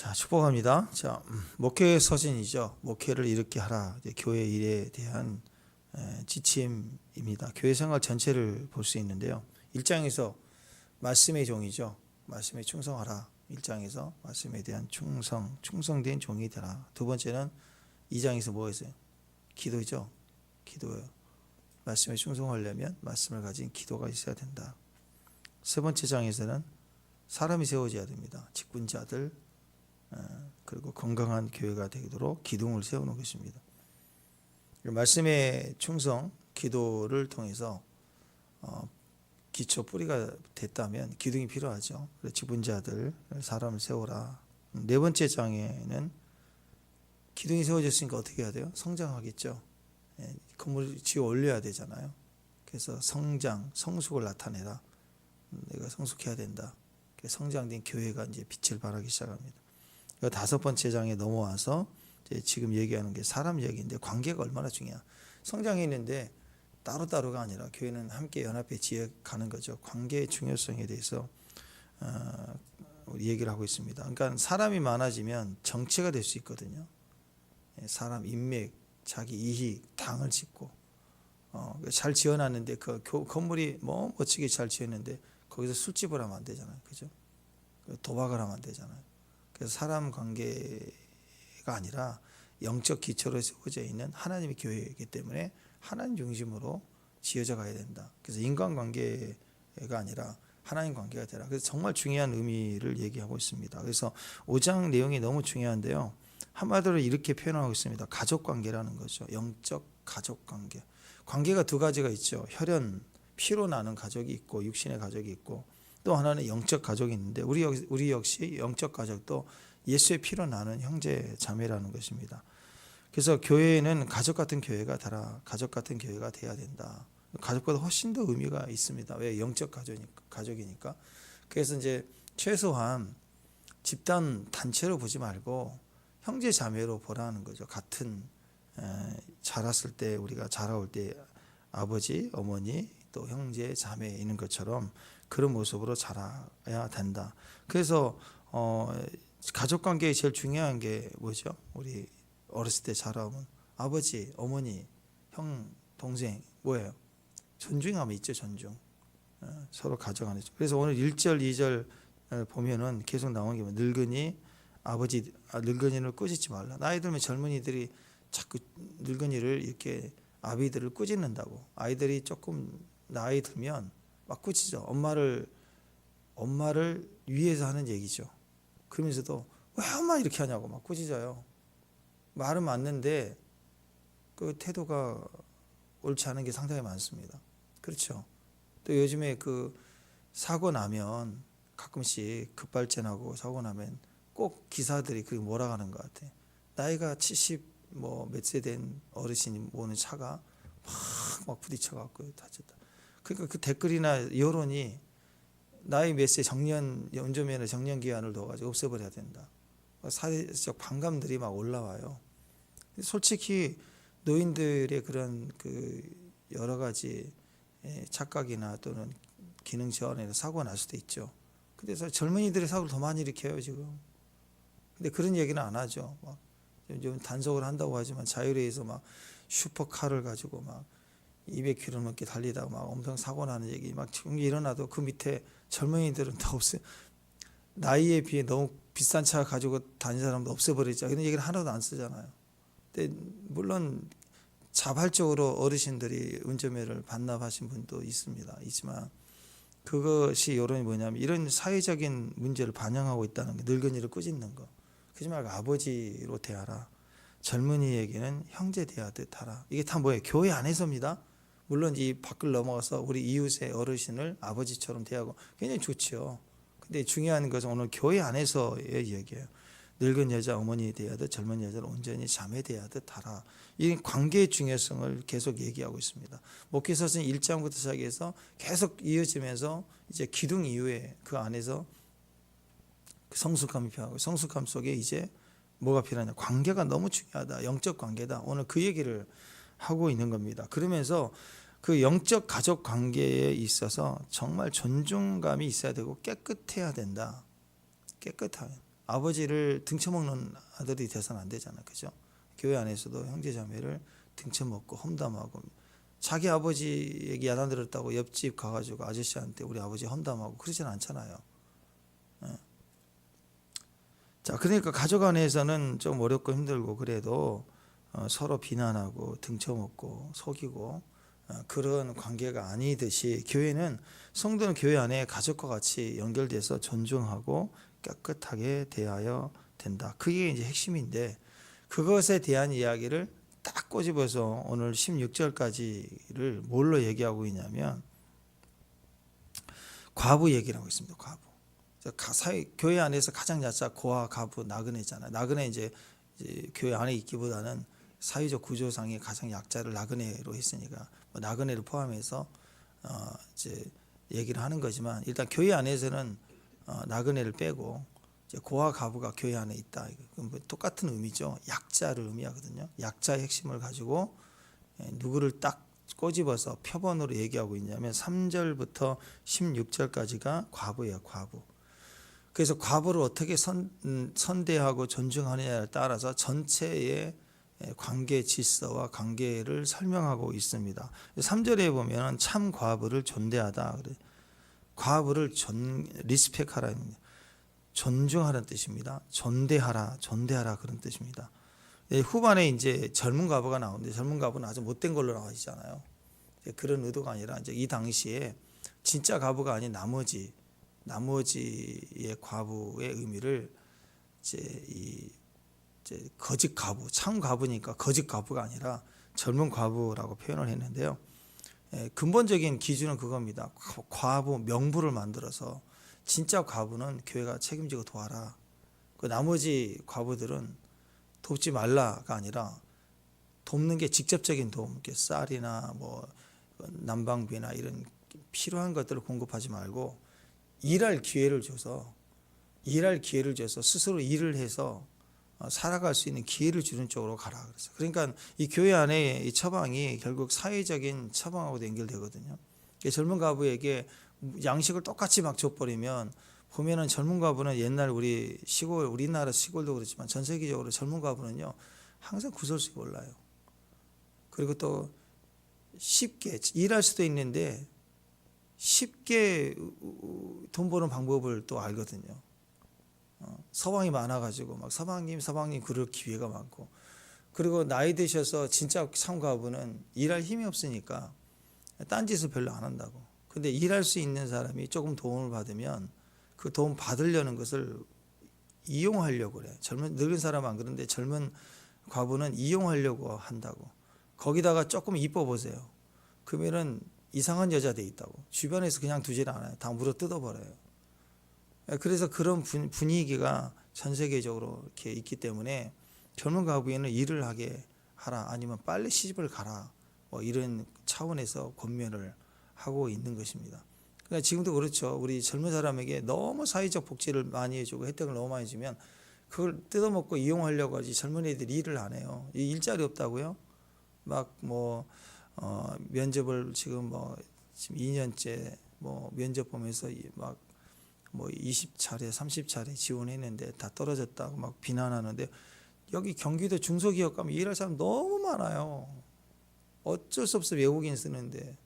자, 축복합니다. 자, 목회 서신이죠. 목회를 이렇게 하라. 이제 교회 일에 대한 지침입니다. 교회 생활 전체를 볼 수 있는데요. 1장에서 말씀의 종이죠. 말씀에 충성하라. 1장에서 말씀에 대한 충성된 종이 되라. 두 번째는 2장에서 뭐 했어요? 기도죠. 기도예요. 말씀에 충성하려면 말씀을 가진 기도가 있어야 된다. 세 번째 장에서는 사람이 세워져야 됩니다. 직분자들, 그리고 건강한 교회가 되도록 기둥을 세우는 것입니다. 말씀의 충성, 기도를 통해서 기초 뿌리가 됐다면 기둥이 필요하죠. 그래서 직분자들, 사람을 세워라. 네 번째 장에는 기둥이 세워졌으니까 어떻게 해야 돼요? 성장하겠죠. 건물을 지어 올려야 되잖아요. 그래서 성장, 성숙을 나타내라. 내가 성숙해야 된다. 성장된 교회가 이제 빛을 발하기 시작합니다. 다섯 번째 장에 넘어와서 지금 얘기하는 게 사람 얘기인데 관계가 얼마나 중요해. 성장했는데 따로따로가 아니라 교회는 함께 연합해 지어 가는 거죠. 관계의 중요성에 대해서 얘기를 하고 있습니다. 그러니까 사람이 많아지면 정체가 될 수 있거든요. 사람 인맥, 자기 이익, 당을 짓고 잘 지어놨는데 그 건물이 뭐 멋지게 잘 지었는데 거기서 술집을 하면 안 되잖아요. 그죠? 도박을 하면 안 되잖아요. 그래서 사람 관계가 아니라 영적 기초로 세워져 있는 하나님의 교회이기 때문에 하나님 중심으로 지어져 가야 된다. 그래서 인간관계가 아니라 하나님 관계가 되라. 그래서 정말 중요한 의미를 얘기하고 있습니다. 그래서 5장 내용이 너무 중요한데요. 한마디로 이렇게 표현하고 있습니다. 가족관계라는 거죠. 영적 가족관계. 관계가 두 가지가 있죠. 혈연, 피로 나는 가족이 있고 육신의 가족이 있고 또 하나는 영적 가족이 있는데 우리 역시 영적 가족도 예수의 피로 나는 형제 자매라는 것입니다. 그래서 교회에는 가족 같은 교회가 되라. 가족 같은 교회가 돼야 된다. 가족보다 훨씬 더 의미가 있습니다. 왜? 영적 가족이니까. 그래서 이제 최소한 집단 단체로 보지 말고 형제 자매로 보라는 거죠. 같은 자랐을 때 우리가 자라올 때 아버지, 어머니 또 형제, 자매 있는 것처럼 그런 모습으로 자라야 된다. 그래서 가족관계에 제일 중요한 게 뭐죠? 우리 어렸을 때 자라오면 아버지, 어머니, 형, 동생 뭐예요? 존중함이 있죠. 존중. 서로 가져가는. 그래서 오늘 1절, 2절 보면은 계속 나오는 게 늙은이를 꾸짖지 말라. 나이 들면 젊은이들이 자꾸 늙은이를 이렇게 아비들을 꾸짖는다고. 아이들이 조금 나이 들면 막 꾸짖어. 엄마를 위해서 하는 얘기죠. 그러면서도 왜 엄마 이렇게 하냐고 막 꾸짖어요. 말은 맞는데 그 태도가 옳지 않은 게 상당히 많습니다. 그렇죠. 또 요즘에 그 사고 나면 가끔씩 급발진하고 사고 나면 꼭 기사들이 그게 몰아가는 것 같아. 나이가 70 몇 세 된 어르신이 모는 차가 막 부딪혀갖고 다쳤다. 그러니까 그 댓글이나 여론이 나이 몇 세 운전면허 정년 기한을 둬가지고 없애버려야 된다. 사회적 반감들이 막 올라와요. 솔직히 노인들의 그런 그 여러 가지 착각이나 또는 기능 저하에서 사고가 날 수도 있죠. 그래서 젊은이들의 사고를 더 많이 일으켜요 지금. 근데 그런 얘기는 안 하죠. 막 좀 단속을 한다고 하지만 자율회에서 막 슈퍼카를 가지고 막 200km 넘게 달리다가 막 엄청 사고 나는 얘기 막 지금 일어나도 그 밑에 젊은이들은 다 없어요. 나이에 비해 너무 비싼 차 가지고 다니는 사람도 없애버리자 이런 얘기를 하나도 안 쓰잖아요. 근데 물론 자발적으로 어르신들이 운전면허를 반납하신 분도 있지만 그것이 여론이 뭐냐면 이런 사회적인 문제를 반영하고 있다는 게 늙은이를 꾸짖는 거. 그러지 말고 아버지로 대하라. 젊은이에게는 형제 대하듯 하라. 이게 다 뭐예요? 교회 안에서입니다. 물론 이 밖을 넘어가서 우리 이웃의 어르신을 아버지처럼 대하고 굉장히 좋죠. 근데 중요한 것은 오늘 교회 안에서의 얘기예요. 늙은 여자 어머니 대하듯 젊은 여자를 온전히 자매 대하듯 하라. 이 관계의 중요성을 계속 얘기하고 있습니다. 목회서는 1장부터 시작해서 계속 이어지면서 이제 기둥 이후에 그 안에서 성숙함이 필요하고 성숙함 속에 이제 뭐가 필요하냐. 관계가 너무 중요하다. 영적 관계다. 오늘 그 얘기를 하고 있는 겁니다. 그러면서 그 영적 가족 관계에 있어서 정말 존중감이 있어야 되고 깨끗해야 된다. 깨끗하게. 아버지를 등쳐먹는 아들이 돼서는 안 되잖아요. 그죠? 교회 안에서도 형제자매를 등쳐먹고 험담하고 자기 아버지 얘기 야단 들었다고 옆집 가가지고 아저씨한테 우리 아버지 험담하고 그러진 않잖아요. 자, 그러니까 가족 안에서는 좀 어렵고 힘들고 그래도 서로 비난하고 등쳐먹고 속이고 그런 관계가 아니듯이 교회는 성도는 교회 안에 가족과 같이 연결돼서 존중하고 깨끗하게 대하여 된다. 그게 이제 핵심인데 그것에 대한 이야기를 딱 꼬집어서 오늘 16절까지를 뭘로 얘기하고 있냐면 과부 얘기를 하고 있습니다. 과부. 교회 안에서 가장 약자 고아, 가부, 나그네잖아요. 나그네 이제 교회 안에 있기보다는 사회적 구조상의 가장 약자를 나그네로 했으니까 뭐 나그네를 포함해서 이제 얘기를 하는 거지만 일단 교회 안에서는 나그네를 빼고 이제 고아, 가부가 교회 안에 있다. 뭐 똑같은 의미죠. 약자를 의미하거든요. 약자의 핵심을 가지고 누구를 딱 꼬집어서 표본으로 얘기하고 있냐면 3절부터 16절까지가 과부예요. 과부. 그래서 과부를 어떻게 선대하고 존중하느냐에 따라서 전체의 관계 질서와 관계를 설명하고 있습니다. 3절에 보면 참 과부를 존대하다. 과부를 리스펙하라는 존중하라는 뜻입니다. 존대하라 그런 뜻입니다. 후반에 이제 젊은 과부가 나오는데 젊은 과부는 아주 못된 걸로 나와 있잖아요. 그런 의도가 아니라 이제 이 당시에 진짜 과부가 아닌 나머지의 과부의 의미를 이제 거짓 과부, 참 과부니까 거짓 과부가 아니라 젊은 과부라고 표현을 했는데요. 근본적인 기준은 그겁니다. 과부 명부를 만들어서 진짜 과부는 교회가 책임지고 도와라. 그 나머지 과부들은 돕지 말라가 아니라 돕는 게 직접적인 도움, 쌀이나 뭐 난방비나 이런 필요한 것들을 공급하지 말고 일할 기회를 줘서 스스로 일을 해서 살아갈 수 있는 기회를 주는 쪽으로 가라 그랬어요. 그러니까 이 교회 안에 이 처방이 결국 사회적인 처방하고도 연결되거든요. 젊은 과부에게 양식을 똑같이 막 줘버리면 보면은 젊은 과부는 옛날 우리나라 시골도 그렇지만 전 세계적으로 젊은 과부는요 항상 구설수에 올라요. 그리고 또 쉽게 일할 수도 있는데 쉽게 돈 버는 방법을 또 알거든요. 서방이 많아가지고 막 서방님 그럴 기회가 많고 그리고 나이 드셔서 진짜 참과부는 일할 힘이 없으니까 딴 짓을 별로 안 한다고. 근데 일할 수 있는 사람이 조금 도움을 받으면 그 도움 받으려는 것을 이용하려고 그래. 늙은 사람은 안 그런데 젊은 과부는 이용하려고 한다고. 거기다가 조금 이뻐 보세요. 그러면은 이상한 여자 돼 있다고. 주변에서 그냥 두질 않아요. 다 물어 뜯어버려요. 그래서 그런 분위기가 전 세계적으로 이렇게 있기 때문에 젊은 과부에는 일을 하게 하라 아니면 빨리 시집을 가라 뭐 이런 차원에서 권면을 하고 있는 것입니다. 그러니까 지금도 그렇죠. 우리 젊은 사람에게 너무 사회적 복지를 많이 해주고 혜택을 너무 많이 주면 그걸 뜯어먹고 이용하려고 하지 젊은 애들이 일을 안 해요. 일자리 없다고요? 막 뭐 면접을 지금 2년째 뭐 면접 보면서 막 뭐 20차례 30차례 지원했는데 다 떨어졌다고 막 비난하는데 여기 경기도 중소기업 가면 일할 사람 너무 많아요. 어쩔 수 없어 외국인 쓰는데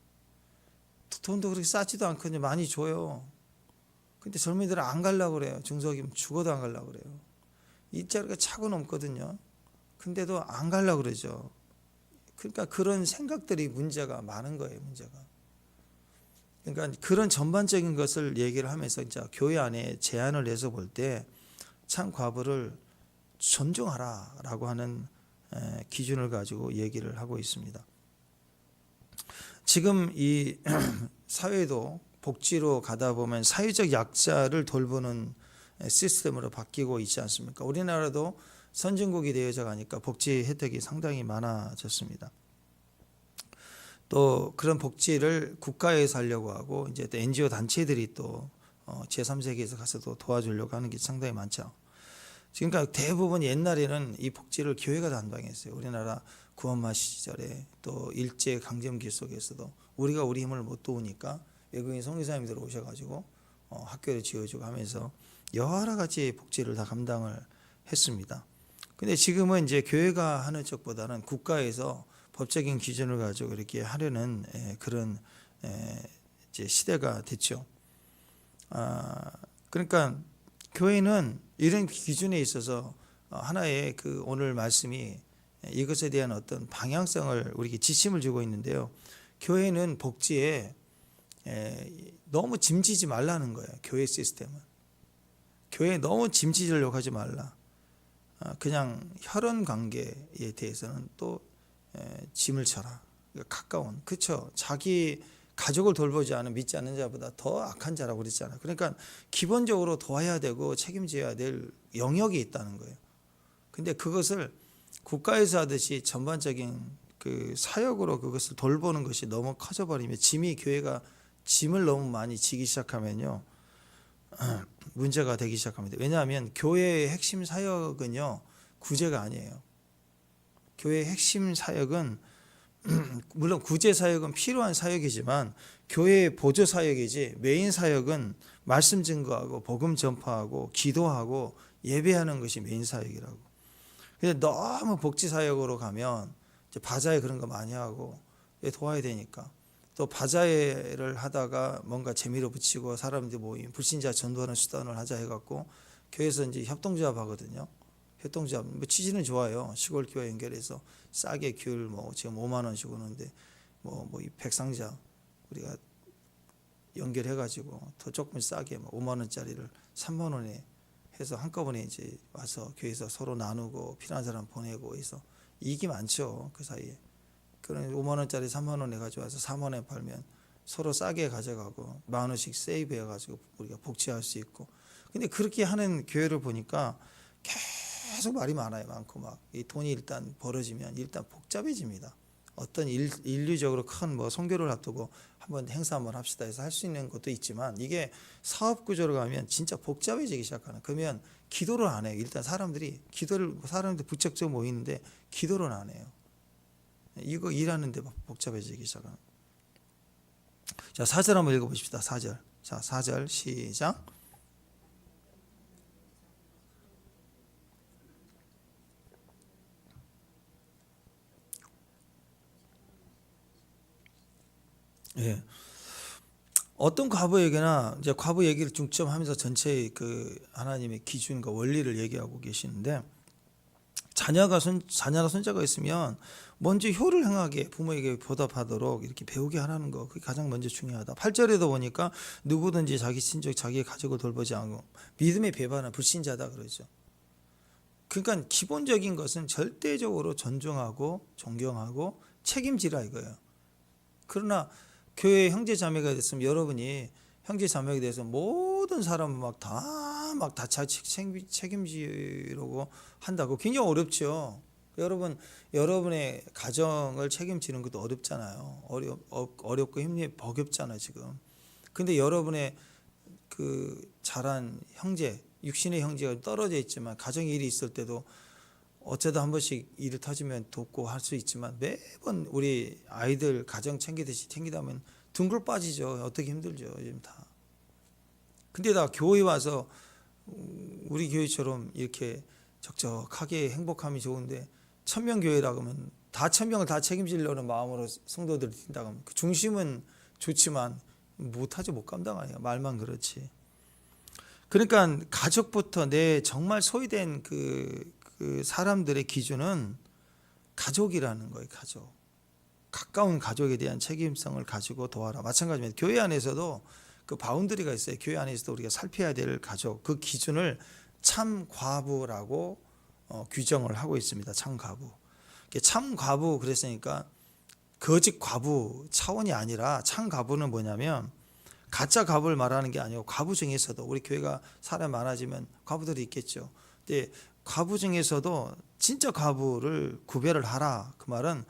돈도 그렇게 싸지도 않거든요. 많이 줘요. 근데 젊은이들은 안 가려고 그래요. 중소기업 죽어도 안 가려고 그래요. 일자리가 차고 넘거든요. 근데도 안 가려고 그러죠. 그러니까 그런 생각들이 문제가 많은 거예요. 문제가. 그러니까 그런 전반적인 것을 얘기를 하면서 이제 교회 안에 제안을 내서 볼 때 참 과부를 존중하라라고 하는 기준을 가지고 얘기를 하고 있습니다. 지금 이 사회도 복지로 가다 보면 사회적 약자를 돌보는 시스템으로 바뀌고 있지 않습니까? 우리나라도 선진국이 되어져 가니까 복지 혜택이 상당히 많아졌습니다. 또 그런 복지를 국가에서 하려고 하고 이제 또 NGO 단체들이 또 제3세계에서 가서도 도와주려고 하는 게 상당히 많죠. 그러니까 대부분 옛날에는 이 복지를 교회가 담당했어요. 우리나라 구원마 시절에 또 일제 강점기 속에서도 우리가 우리 힘을 못 도우니까 외국인 선교사님들 오셔가지고 학교를 지어주고 하면서 여러 가지 복지를 다 감당을 했습니다. 근데 지금은 이제 교회가 하는 쪽보다는 국가에서 법적인 기준을 가지고 이렇게 하려는 그런 이제 시대가 됐죠. 그러니까 교회는 이런 기준에 있어서 하나의 그 오늘 말씀이 이것에 대한 어떤 방향성을 우리에게 지침을 주고 있는데요. 교회는 복지에 너무 짐지지 말라는 거예요. 교회 시스템은. 교회에 너무 짐지려고 하지 말라. 그냥 혈연 관계에 대해서는 또 짐을 져라. 가까운, 그렇죠. 자기 가족을 돌보지 않은 믿지 않는 자보다 더 악한 자라고 그랬잖아요. 그러니까 기본적으로 도와야 되고 책임져야 될 영역이 있다는 거예요. 근데 그것을 국가에서 하듯이 전반적인 그 사역으로 그것을 돌보는 것이 너무 커져버리면 교회가 짐을 너무 많이 지기 시작하면요 문제가 되기 시작합니다. 왜냐하면 교회의 핵심 사역은요 구제가 아니에요. 교회의 핵심 사역은 물론 구제 사역은 필요한 사역이지만 교회의 보조 사역이지 메인 사역은 말씀 증거하고 복음 전파하고 기도하고 예배하는 것이 메인 사역이라고. 근데 너무 복지 사역으로 가면 이제 바자회 그런 거 많이 하고 도와야 되니까 또 바자회를 하다가 뭔가 재미로 붙이고 사람들이 모임 불신자 전도하는 수단을 하자 해갖고 교회에서 이제 협동조합 하거든요. 협동조합 뭐 취지는 좋아요. 시골 교회 연결해서 싸게 귤 뭐 지금 5만 원씩 오는데 뭐 이 백상자 우리가 연결해가지고 더 조금 싸게 뭐 5만 원짜리를 3만 원에 해서 한꺼번에 이제 와서 교회에서 서로 나누고 필요한 사람 보내고 해서 이익이 많죠. 그 사이에. 그런 5만 원짜리 3만 원에 가져와서 4만 원에 팔면 서로 싸게 가져가고 만 원씩 세이브 해가지고 우리가 복지할 수 있고. 근데 그렇게 하는 교회를 보니까 계속 말이 많고 막 이 돈이 일단 벌어지면 일단 복잡해집니다. 어떤 인류적으로 큰 뭐 선교를 앞두고 한번 행사 한번 합시다 해서 할 수 있는 것도 있지만 이게 사업 구조로 가면 진짜 복잡해지기 시작하는. 그러면 기도를 안 해요. 일단 사람들이 부쩍 모이는데 기도를 안 해요. 이거 일하는데 복잡해지기 시작하는. 자, 4절 한번 읽어보십시다. 4절. 자, 4절 시작. 예. 어떤 과부에게나 이제 과부 얘기를 중점하면서 전체의 그 하나님의 기준과 원리를 얘기하고 계시는데 자녀나 손자가 있으면 먼저 효를 행하게 부모에게 보답하도록 이렇게 배우게 하라는 거 그게 가장 먼저 중요하다. 8절에도 보니까 누구든지 자기 친족 자기의 가족을 돌보지 않고 믿음의 배반한 불신자다 그러죠. 그러니까 기본적인 것은 절대적으로 존중하고 존경하고 책임지라 이거예요. 그러나 교회 형제 자매가 됐으면 여러분이 형제 자매에 대해서 모든 사람을 다 책임지려고 한다고 굉장히 어렵죠. 여러분의 가정을 책임지는 것도 어렵잖아요. 어렵고 버겁잖아요 지금. 근데 여러분의 그 자란 형제, 육신의 형제가 떨어져 있지만 가정 일이 있을 때도 어쩌다 한 번씩 일을 터지면 돕고 할 수 있지만 매번 우리 아이들 가정 챙기듯이 챙기다 보면 둥글 빠지죠. 어떻게 힘들죠. 요즘 다. 근데 다 교회 와서 우리 교회처럼 이렇게 적적하게 행복함이 좋은데 1000명 교회라고 하면 다 1000명을 다 책임지려는 마음으로 성도들이 뛴다고 하면 그 중심은 좋지만 못하죠. 못 감당하요. 말만 그렇지. 그러니까 가족부터 내 정말 소외된 그 사람들의 기준은 가족이라는 거예요. 가족. 가까운 가족에 대한 책임성을 가지고 도와라. 마찬가지입니다. 교회 안에서도 그 바운더리가 있어요. 교회 안에서도 우리가 살펴야 될 가족. 그 기준을 참 과부라고 규정을 하고 있습니다. 참 과부. 참 과부 그랬으니까 거짓 과부 차원이 아니라 참 과부는 뭐냐면 가짜 과부를 말하는 게 아니고 과부 중에서도 우리 교회가 사람 많아지면 과부들이 있겠죠. 근데 과부 중에서도 진짜 과부를 구별을 하라. 그 말은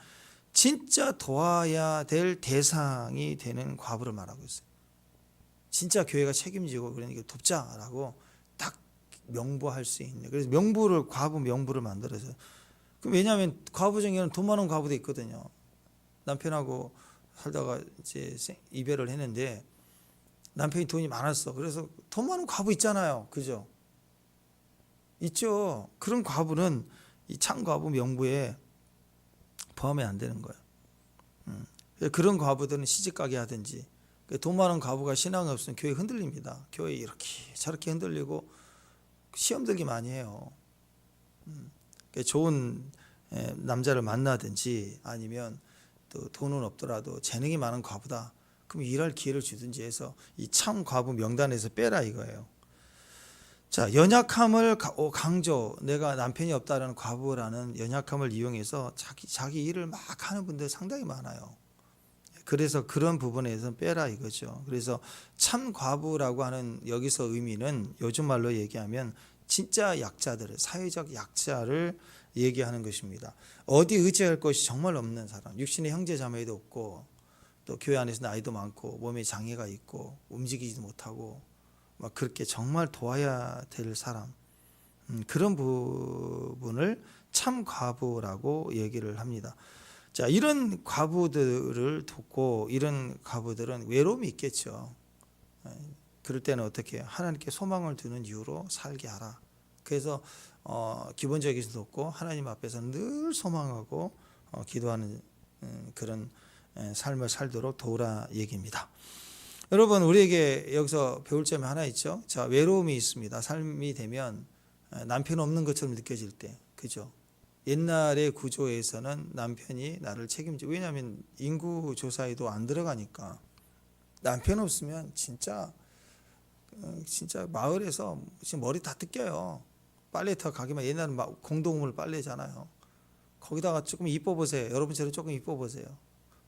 진짜 도와야 될 대상이 되는 과부를 말하고 있어요. 진짜 교회가 책임지고 그러니까 돕자라고 딱 명부할 수 있는. 그래서 과부 명부를 만들어서. 왜냐하면 과부 중에는 돈 많은 과부도 있거든요. 남편하고 살다가 이제 이별을 했는데 남편이 돈이 많았어. 그래서 돈 많은 과부 있잖아요. 그죠? 있죠. 그런 과부는 이 참과부 명부에 포함이 안 되는 거예요. 그런 과부들은 시집가게 하든지, 돈 많은 과부가 신앙이 없으면 교회 흔들립니다. 교회 이렇게 저렇게 흔들리고 시험 들기 많이 해요. 좋은 남자를 만나든지 아니면 또 돈은 없더라도 재능이 많은 과부다. 그럼 일할 기회를 주든지 해서 이 참 과부 명단에서 빼라 이거예요. 자, 연약함을 강조, 내가 남편이 없다라는 과부라는 연약함을 이용해서 자기 일을 막 하는 분들 상당히 많아요. 그래서 그런 부분에서 빼라 이거죠. 그래서 참 과부라고 하는 여기서 의미는 요즘 말로 얘기하면 진짜 약자들을, 사회적 약자를 얘기하는 것입니다. 어디 의지할 것이 정말 없는 사람, 육신의 형제 자매도 없고 또 교회 안에서 나이도 많고 몸에 장애가 있고 움직이지도 못하고 막 그렇게 정말 도와야 될 사람, 그런 부분을 참 과부라고 얘기를 합니다. 자, 이런 과부들을 돕고 이런 과부들은 외로움이 있겠죠. 그럴 때는 어떻게 해요? 하나님께 소망을 두는 이유로 살게 하라. 그래서 기본적인 돕고 하나님 앞에서 늘 소망하고 기도하는 그런 삶을 살도록 도우라 얘기입니다. 여러분, 우리에게 여기서 배울 점이 하나 있죠. 자, 외로움이 있습니다. 삶이 되면 남편 없는 것처럼 느껴질 때, 그죠? 옛날의 구조에서는 남편이 나를 책임지고, 왜냐하면 인구 조사에도 안 들어가니까 남편 없으면 진짜 마을에서 지금 머리 다 뜯겨요. 빨래터 가기만, 옛날은 막 공동물 빨래잖아요. 거기다가 조금 이뻐보세요. 여러분처럼 조금 이뻐보세요.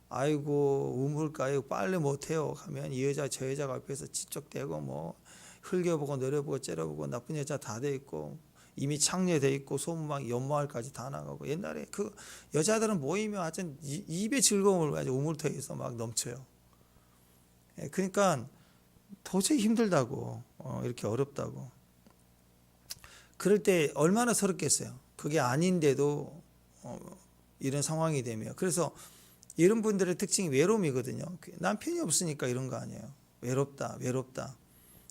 아이고 우물가에 빨래 못해요 하면 이 여자 저 여자가 앞에서 지적대고 뭐 흘겨보고 노려보고 째려보고 나쁜 여자 다 돼 있고 이미 창녀돼 있고 소문 막 연마을까지 다 나가고, 옛날에 그 여자들은 모이면 아주 입의 즐거움을 가지고 우물터에서 막 넘쳐요. 그러니까 도저히 힘들다고, 이렇게 어렵다고. 그럴 때 얼마나 서럽겠어요. 그게 아닌데도 이런 상황이 되면. 그래서 이런 분들의 특징이 외로움이거든요. 남편이 없으니까 이런 거 아니에요. 외롭다.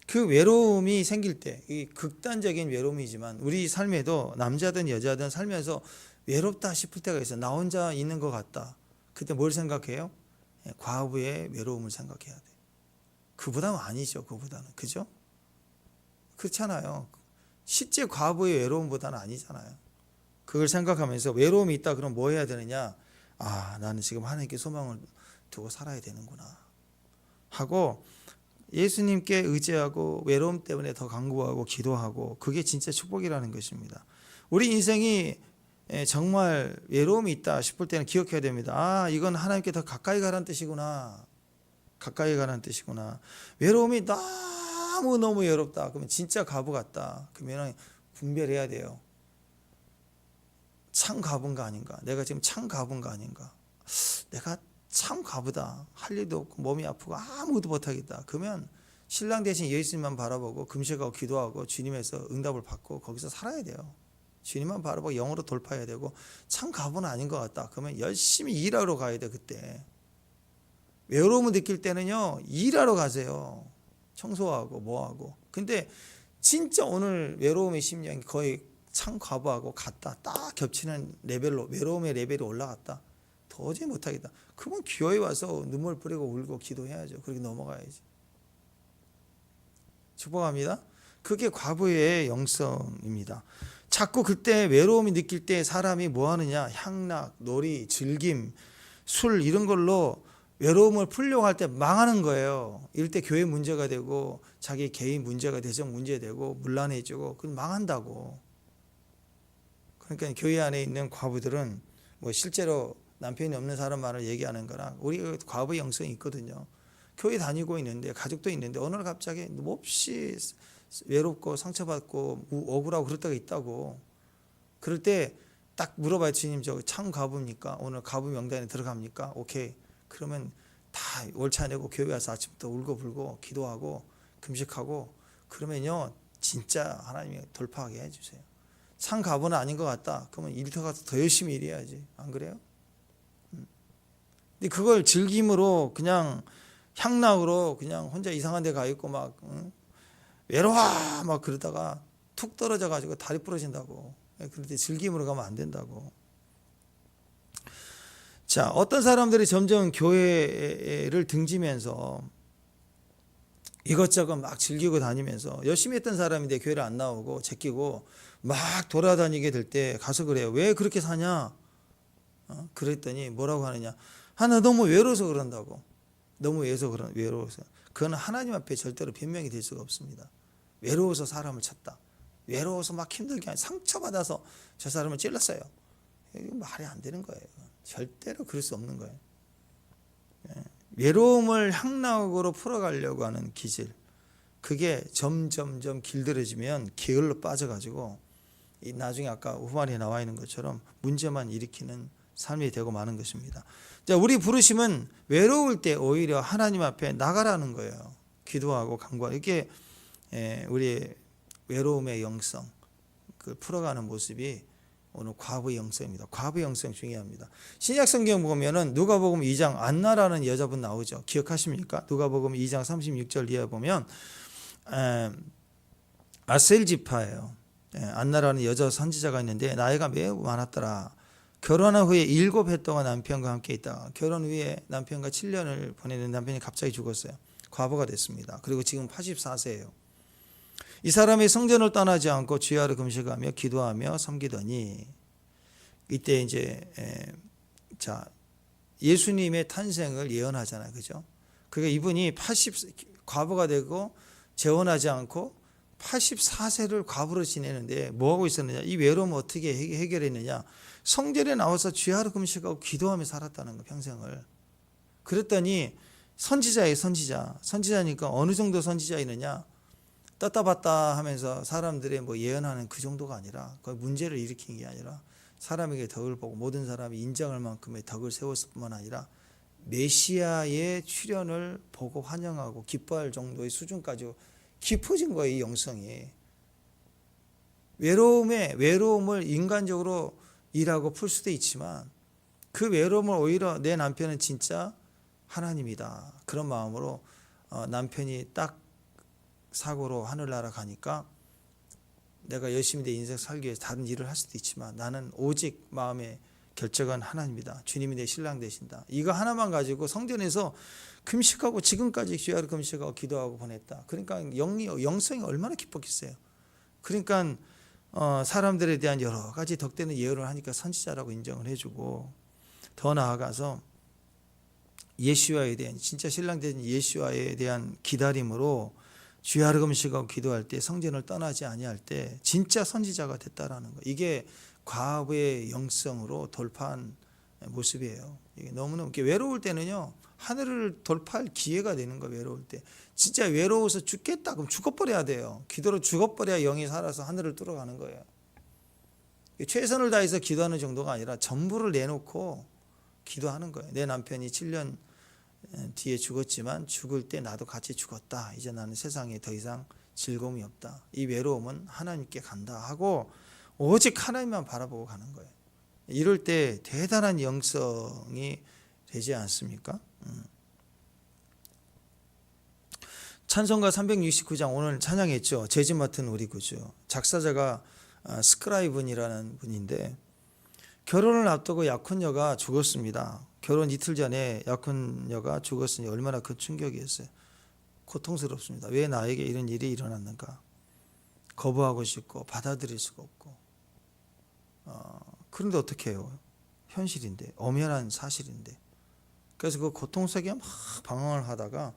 그 외로움이 생길 때, 이 극단적인 외로움이지만 우리 삶에도 남자든 여자든 살면서 외롭다 싶을 때가 있어요. 나 혼자 있는 것 같다. 그때 뭘 생각해요? 과부의 외로움을 생각해야 돼. 그보다는 아니죠. 그보다는. 그죠? 그렇잖아요. 실제 과부의 외로움보다는 아니잖아요. 그걸 생각하면서 외로움이 있다 그럼 뭐 해야 되느냐? 아, 나는 지금 하나님께 소망을 두고 살아야 되는구나 하고 예수님께 의지하고 외로움 때문에 더 간구하고 기도하고, 그게 진짜 축복이라는 것입니다. 우리 인생이 정말 외로움이 있다 싶을 때는 기억해야 됩니다. 아, 이건 하나님께 더 가까이 가라는 뜻이구나. 가까이 가라는 뜻이구나. 외로움이 너무 외롭다. 그러면 진짜 과부 같다. 그러면 분별해야 돼요. 참 과부인가 아닌가? 내가 지금 참 과부인가 아닌가? 내가 참 과부다. 할 일도 없고 몸이 아프고 아무것도 못하겠다. 그러면 신랑 대신 예수님만 바라보고 금식하고 기도하고 주님에서 응답을 받고 거기서 살아야 돼요. 주님만 바라보고 영으로 돌파해야 되고, 참 과부는 아닌 것 같다. 그러면 열심히 일하러 가야 돼. 그때 외로움을 느낄 때는요, 일하러 가세요. 청소하고 뭐하고. 근데 진짜 오늘 외로움의 심령이 거의 참 과부하고 같다. 딱 겹치는 레벨로, 외로움의 레벨이 올라갔다. 도저히 못하겠다. 그러면 교회에 와서 눈물 뿌리고 울고 기도해야죠. 그렇게 넘어가야지. 축복합니다. 그게 과부의 영성입니다. 자꾸 그때 외로움이 느낄 때 사람이 뭐 하느냐? 향락, 놀이, 즐김, 술 이런 걸로 외로움을 풀려고 할 때 망하는 거예요. 이럴 때 교회 문제가 되고 자기 개인 문제가 대적 문제되고 문란해지고 그건 망한다고. 그러니까 교회 안에 있는 과부들은 뭐 실제로 남편이 없는 사람만을 얘기하는 거랑 우리 과부의 영성이 있거든요. 교회 다니고 있는데 가족도 있는데 어느 날 갑자기 몹시 외롭고 상처받고 억울하고 그럴 때가 있다고. 그럴 때 딱 물어봐요. 주님, 저 참 과부입니까? 오늘 과부 명단에 들어갑니까? 오케이. 그러면 다 월차 내고 교회 와서 아침부터 울고불고 기도하고 금식하고 그러면요 진짜 하나님이 돌파하게 해주세요. 참 과부는 아닌 것 같다. 그러면 일터 가서 더 열심히 일해야지. 안 그래요? 근데 그걸 즐김으로 그냥 향락으로 그냥 혼자 이상한 데 가 있고 막 외로워 막 그러다가 툭 떨어져 가지고 다리 부러진다고. 그런데 즐김으로 가면 안 된다고. 자, 어떤 사람들이 점점 교회를 등지면서 이것저것 막 즐기고 다니면서 열심히 했던 사람인데 교회를 안 나오고 제끼고 막 돌아다니게 될 때 가서 그래요. 왜 그렇게 사냐? 그랬더니 뭐라고 하느냐? 하나 너무 외로워서 그런다고. 너무 외로워서. 그건 하나님 앞에 절대로 변명이 될 수가 없습니다. 외로워서 사람을 찾다. 외로워서 막 힘들게 하니 상처받아서 저 사람을 찔렀어요. 이거 말이 안 되는 거예요. 절대로 그럴 수 없는 거예요. 외로움을 향락으로 풀어가려고 하는 기질, 그게 점점점 길들여지면 게을러 빠져가지고 나중에 아까 후반에 나와 있는 것처럼 문제만 일으키는 삶이 되고 마는 것입니다. 자, 우리 부르심은 외로울 때 오히려 하나님 앞에 나가라는 거예요. 기도하고 간구하고. 이게 우리의 외로움의 영성, 그 풀어가는 모습이 오늘 과부의 영성입니다. 과부의 영성 중요합니다. 신약 성경 보면은 누가복음 2장 안나라는 여자분 나오죠. 기억하십니까? 누가복음 2장 36절 이하에 보면 아셀 지파예요. 안나라는 여자 선지자가 있는데 나이가 매우 많았더라. 결혼한 후에 7해 동안 남편과 함께 있다가 결혼 후에 남편과 7년을 보내는 남편이 갑자기 죽었어요. 과부가 됐습니다. 그리고 지금 84세예요. 이 사람이 성전을 떠나지 않고 주야를 금식하며 기도하며 섬기더니 이때 이제 예수님의 탄생을 예언하잖아요, 그죠? 그러니까 이분이 과부가 되고 재혼하지 않고 84세를 과부로 지내는데 뭐 하고 있었느냐? 이 외로움을 어떻게 해결했느냐? 성전에 나와서 주야를 금식하고 기도하며 살았다는 거, 평생을. 그랬더니 선지자예요, 선지자. 선지자니까 어느 정도 선지자이느냐? 떴다 봤다 하면서 사람들의 뭐 예언하는 그 정도가 아니라, 그 문제를 일으킨 게 아니라 사람에게 덕을 보고 모든 사람이 인정할 만큼의 덕을 세웠을 뿐만 아니라 메시아의 출현을 보고 환영하고 기뻐할 정도의 수준까지 깊어진 거예요, 이 영성이. 외로움을 인간적으로 일하고 풀 수도 있지만 그 외로움을 오히려 내 남편은 진짜 하나님이다, 그런 마음으로 남편이 딱 사고로 하늘나라 가니까 내가 열심히 내 인생 살기 위해서 다른 일을 할 수도 있지만 나는 오직 마음의 결정은 하나님이다, 주님이 내 신랑 되신다, 이거 하나만 가지고 성전에서 금식하고 지금까지 주야를 금식하고 기도하고 보냈다. 그러니까 영성이 얼마나 기뻤겠어요. 그러니까 사람들에 대한 여러 가지 덕되는 예언을 하니까 선지자라고 인정을 해주고, 더 나아가서 예수와에 대한, 진짜 신랑 되신 예수와에 대한 기다림으로 주야를 금식하고 기도할 때, 성전을 떠나지 아니할 때 진짜 선지자가 됐다라는 거. 이게 과부의 영성으로 돌파한 모습이에요. 이게 너무너무 외로울 때는요, 하늘을 돌파할 기회가 되는 거. 외로울 때 진짜 외로워서 죽겠다 그럼 죽어버려야 돼요. 기도로 죽어버려야 영이 살아서 하늘을 뚫어가는 거예요. 최선을 다해서 기도하는 정도가 아니라 전부를 내놓고 기도하는 거예요. 내 남편이 7년 뒤에 죽었지만 죽을 때 나도 같이 죽었다. 이제 나는 세상에 더 이상 즐거움이 없다. 이 외로움은 하나님께 간다 하고 오직 하나님만 바라보고 가는 거예요. 이럴 때 대단한 영성이 되지 않습니까? 찬송가 369장 오늘 찬양했죠. 죄짐 맡은 우리 구주. 작사자가 스크라이븐이라는 분인데 결혼을 앞두고 약혼녀가 죽었습니다. 결혼 이틀 전에 약혼녀가 죽었으니 얼마나 큰 충격이었어요. 고통스럽습니다. 왜 나에게 이런 일이 일어났는가? 거부하고 싶고 받아들일 수가 없고. 그런데 어떻게 해요? 현실인데, 엄연한 사실인데. 그래서 그 고통 속에 막 방황을 하다가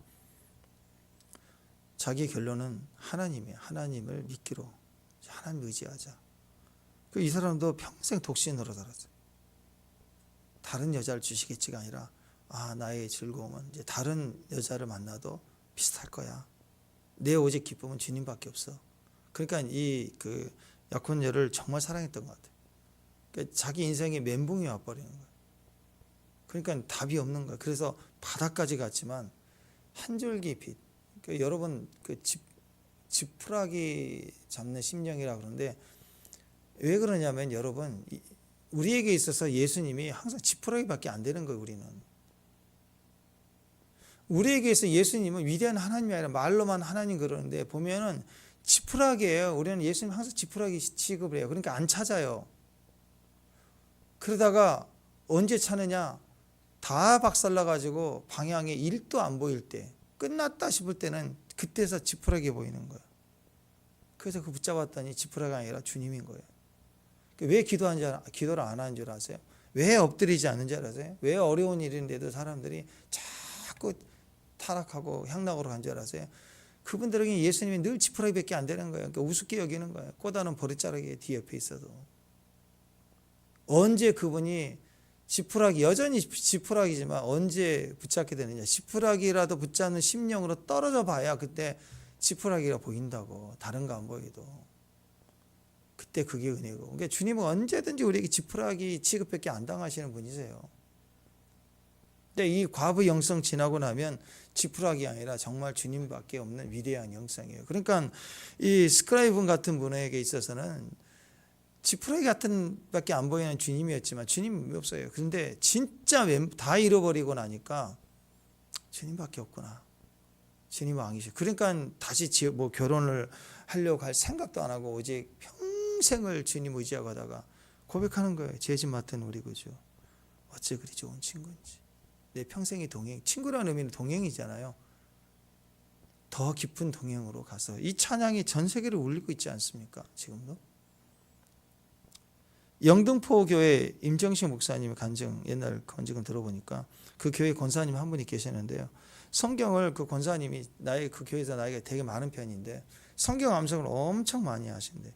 자기 결론은 하나님이에요. 하나님을 믿기로, 하나님 의지하자. 이 사람도 평생 독신으로 살았어요. 다른 여자를 주시겠지가 아니라 나의 즐거움은 이제 다른 여자를 만나도 비슷할 거야. 내 오직 기쁨은 주님밖에 없어. 그러니까 그 약혼녀를 정말 사랑했던 것 같아요. 그러니까 자기 인생에 멘붕이 와버리는 거예요. 그러니까 답이 없는 거예요. 그래서 바다까지 갔지만 한 줄기 빛. 그러니까 여러분 그 지푸라기 잡는 심령이라 그러는데 왜 그러냐면 여러분 우리에게 있어서 예수님이 항상 지푸라기밖에 안 되는 거예요. 우리에게 있어서 예수님은 위대한 하나님이 아니라 말로만 하나님 그러는데 보면은 지푸라기예요. 우리는 예수님 항상 지푸라기 취급을 해요. 그러니까 안 찾아요. 그러다가 언제 찾느냐? 다 박살나가지고 방향에 1도 안 보일 때, 끝났다 싶을 때는 그때서 지푸라기 보이는 거예요. 그래서 그 붙잡았더니 지푸라기가 아니라 주님인 거예요. 왜 기도를 안 하는 줄 아세요? 왜 엎드리지 않는 줄 아세요? 왜 어려운 일인데도 사람들이 자꾸 타락하고 향락으로 간 줄 아세요? 그분들에게 예수님이 늘 지푸라기밖에 안 되는 거예요. 그러니까 우습게 여기는 거예요. 꼬다는 버릇자락이 뒤 옆에 있어도. 언제 그분이 지푸라기, 여전히 지푸라기지만 언제 붙잡게 되느냐? 지푸라기라도 붙잡는 심령으로 떨어져 봐야 그때 지푸라기가 보인다고. 다른 거 안 보여도. 그때 그게 은혜고. 그러니까 주님은 언제든지 우리에게 지푸라기 취급밖에 안 당하시는 분이세요. 근데 이 과부 영성 지나고 나면 지푸라기 아니라 정말 주님밖에 없는 위대한 영성이에요. 그러니까 이 스크라이브 같은 분에게 있어서는 지푸라기 같은 밖에 안 보이는 주님이었지만 주님이 없어요. 그런데 진짜 다 잃어버리고 나니까 주님밖에 없구나. 주님 왕이시죠. 그러니까 다시 뭐 결혼을 하려고 할 생각도 안 하고 오직 평생을 주님 의지하고 하다가 고백하는 거예요. 죄진 맡은 우리 구주. 어째 그리 좋은 친구인지. 내 평생의 동행. 친구라는 의미는 동행이잖아요. 더 깊은 동행으로 가서 이 찬양이 전 세계를 울리고 있지 않습니까? 지금도. 영등포 교회 임정식 목사님의 간증, 옛날 간증을 들어보니까 그 교회 권사님 한 분이 계시는데요. 성경을 그 권사님이 그 교회에서 나이가 되게 많은 편인데 성경 암송을 엄청 많이 하신대.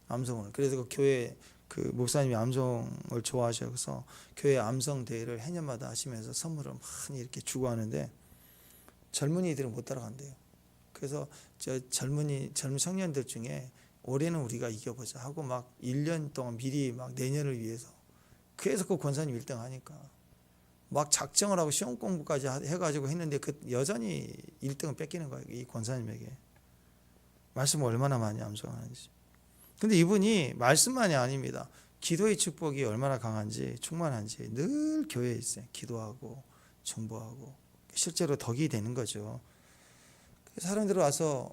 암송을. 그래서 그 교회 그 목사님이 암송을 좋아하셔서 교회 암송 대회를 해년마다 하시면서 선물을 많이 이렇게 주고 하는데 젊은이들은 못 따라간대요. 그래서 젊은 청년들 중에 올해는 우리가 이겨보자 하고 막 1년 동안 미리 막 내년을 위해서 계속 그 권사님 1등 하니까 막 작정을 하고 시험 공부까지 해가지고 했는데 그 여전히 1등을 뺏기는 거예요. 이 권사님에게. 말씀을 얼마나 많이 암송하는지. 근데 이분이 말씀만이 아닙니다. 기도의 축복이 얼마나 강한지 충만한지 늘 교회에 있어요. 기도하고 중보하고 실제로 덕이 되는 거죠. 사람들이 와서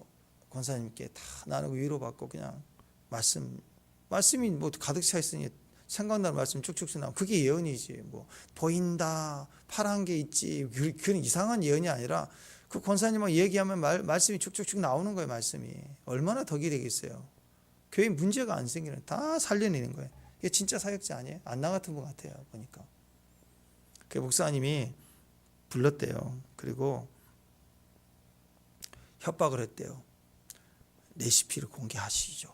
권사님께 다 나누고 위로받고 그냥 말씀이 뭐 가득 차 있으니 생각나는 말씀 쭉쭉 나오고 그게 예언이지. 뭐 보인다, 파란 게 있지. 그런 이상한 예언이 아니라 그 권사님하고 얘기하면 말씀이 쭉쭉쭉 나오는 거예요. 말씀이 얼마나 덕이 되겠어요. 교회 문제가 안 생기는 다 살려내는 거예요. 이게 진짜 사역자 아니에요? 안나 같은 분 같아요. 보니까 그 목사님이 불렀대요. 그리고 협박을 했대요. 레시피를 공개하시죠.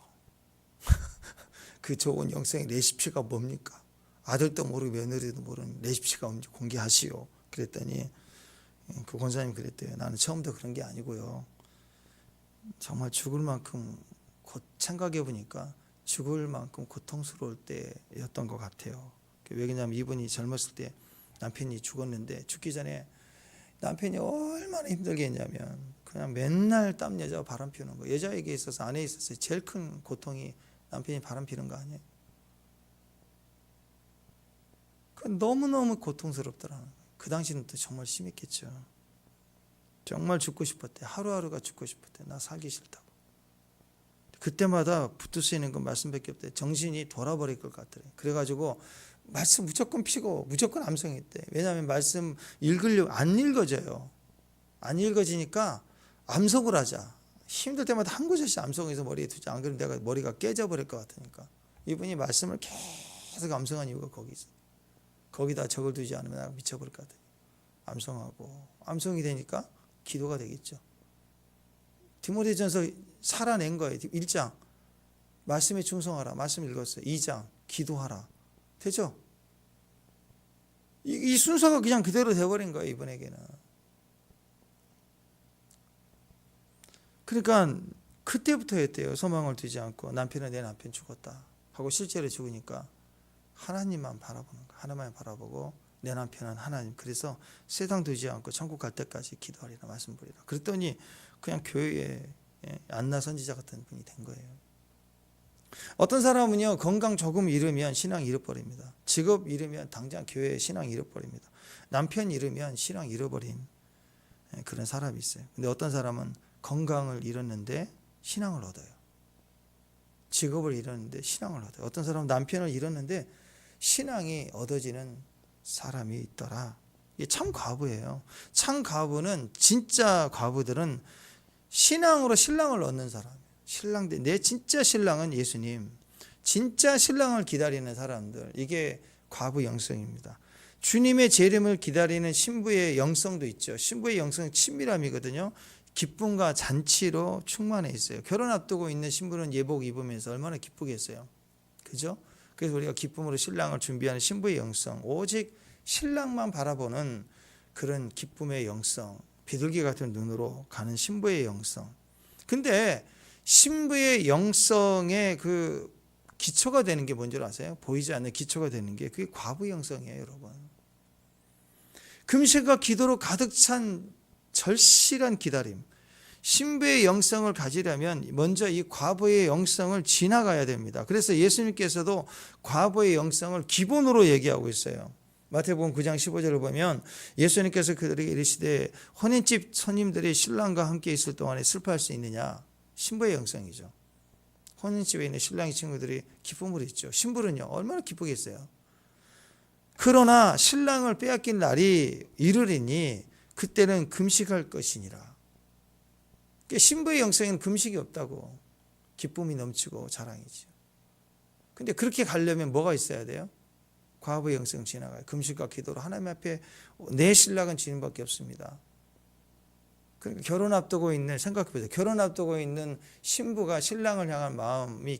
그 좋은 영생의 레시피가 뭡니까? 아들도 모르고 며느리도 모르는 레시피가 뭔지 공개하시오. 그랬더니 그 권사님 그랬대요. 나는 처음부터 그런 게 아니고요. 정말 죽을 만큼 생각해 보니까 죽을 만큼 고통스러울 때였던 것 같아요. 왜냐하면 이분이 젊었을 때 남편이 죽었는데 죽기 전에 남편이 얼마나 힘들게 했냐면 그냥 맨날 땀 여자와 바람 피우는 거. 여자에게 있어서 아내에 있어서 제일 큰 고통이 남편이 바람 피는 거 아니에요? 너무너무 고통스럽더라는 거예요. 그 당시는 또 정말 심했겠죠. 정말 죽고 싶었대. 하루하루가 죽고 싶었대. 나 살기 싫다고. 그때마다 붙을 수 있는 건 말씀밖에 없대. 정신이 돌아버릴 것 같더래. 그래가지고 말씀 무조건 피고 무조건 암송했대. 왜냐하면 말씀 읽으려고 안 읽어져요. 안 읽어지니까 암송을 하자. 힘들 때마다 한 구절씩 암송해서 머리에 두자. 안 그러면 내가 머리가 깨져버릴 것 같으니까. 이분이 말씀을 계속 암송한 이유가 거기 있어요. 거기다 적을 두지 않으면 내가 미쳐버릴 것 같아요. 암송하고 암송이 되니까 기도가 되겠죠. 디모데전서 살아낸 거예요. 1장 말씀에 충성하라. 말씀 읽었어요. 2장 기도하라. 되죠? 이 순서가 그냥 그대로 돼버린 거예요. 이분에게는. 그러니까 그때부터 했대요. 소망을 두지 않고 남편은 내 남편 죽었다 하고 실제로 죽으니까 하나님만 바라보는 거예요. 하나님만 바라보고 내 남편은 하나님. 그래서 세상 두지 않고 천국 갈 때까지 기도하리라 말씀 부리라. 그랬더니 그냥 교회에 안나 선지자 같은 분이 된 거예요. 어떤 사람은요 건강 조금 잃으면 신앙 잃어버립니다. 직업 잃으면 당장 교회 신앙 잃어버립니다. 남편 잃으면 신앙 잃어버린 그런 사람이 있어요. 근데 어떤 사람은 건강을 잃었는데 신앙을 얻어요. 직업을 잃었는데 신앙을 얻어요. 어떤 사람은 남편을 잃었는데 신앙이 얻어지는 사람이 있더라. 이게 참 과부예요. 참 과부는, 진짜 과부들은 신앙으로 신랑을 얻는 사람이에요. 내 진짜 신랑은 예수님. 진짜 신랑을 기다리는 사람들, 이게 과부 영성입니다. 주님의 재림을 기다리는 신부의 영성도 있죠. 신부의 영성은 친밀함이거든요. 기쁨과 잔치로 충만해 있어요. 결혼 앞두고 있는 신부는 예복 입으면서 얼마나 기쁘겠어요. 그죠? 그래서 우리가 기쁨으로 신랑을 준비하는 신부의 영성, 오직 신랑만 바라보는 그런 기쁨의 영성, 비둘기 같은 눈으로 가는 신부의 영성. 근데 신부의 영성의 그 기초가 되는 게 뭔지 아세요? 보이지 않는 기초가 되는 게 그게 과부 영성이에요, 여러분. 금식과 기도로 가득 찬 절실한 기다림. 신부의 영성을 가지려면 먼저 이 과부의 영성을 지나가야 됩니다. 그래서 예수님께서도 과부의 영성을 기본으로 얘기하고 있어요. 마태복음 9장 15절을 보면 예수님께서 그들에게 이르시되 혼인집 손님들이 신랑과 함께 있을 동안에 슬퍼할 수 있느냐? 신부의 영성이죠. 혼인집에 있는 신랑의 친구들이 기쁨을 잊죠. 신부는요, 얼마나 기쁘겠어요. 그러나 신랑을 빼앗긴 날이 이르리니 그때는 금식할 것이니라. 신부의 영성에는 금식이 없다고. 기쁨이 넘치고 자랑이죠. 근데 그렇게 가려면 뭐가 있어야 돼요? 과부의 영성 지나가요. 금식과 기도로 하나님 앞에 내 신랑은 주님밖에 없습니다. 그러니까 결혼 앞두고 있는, 생각해보세요. 결혼 앞두고 있는 신부가 신랑을 향한 마음이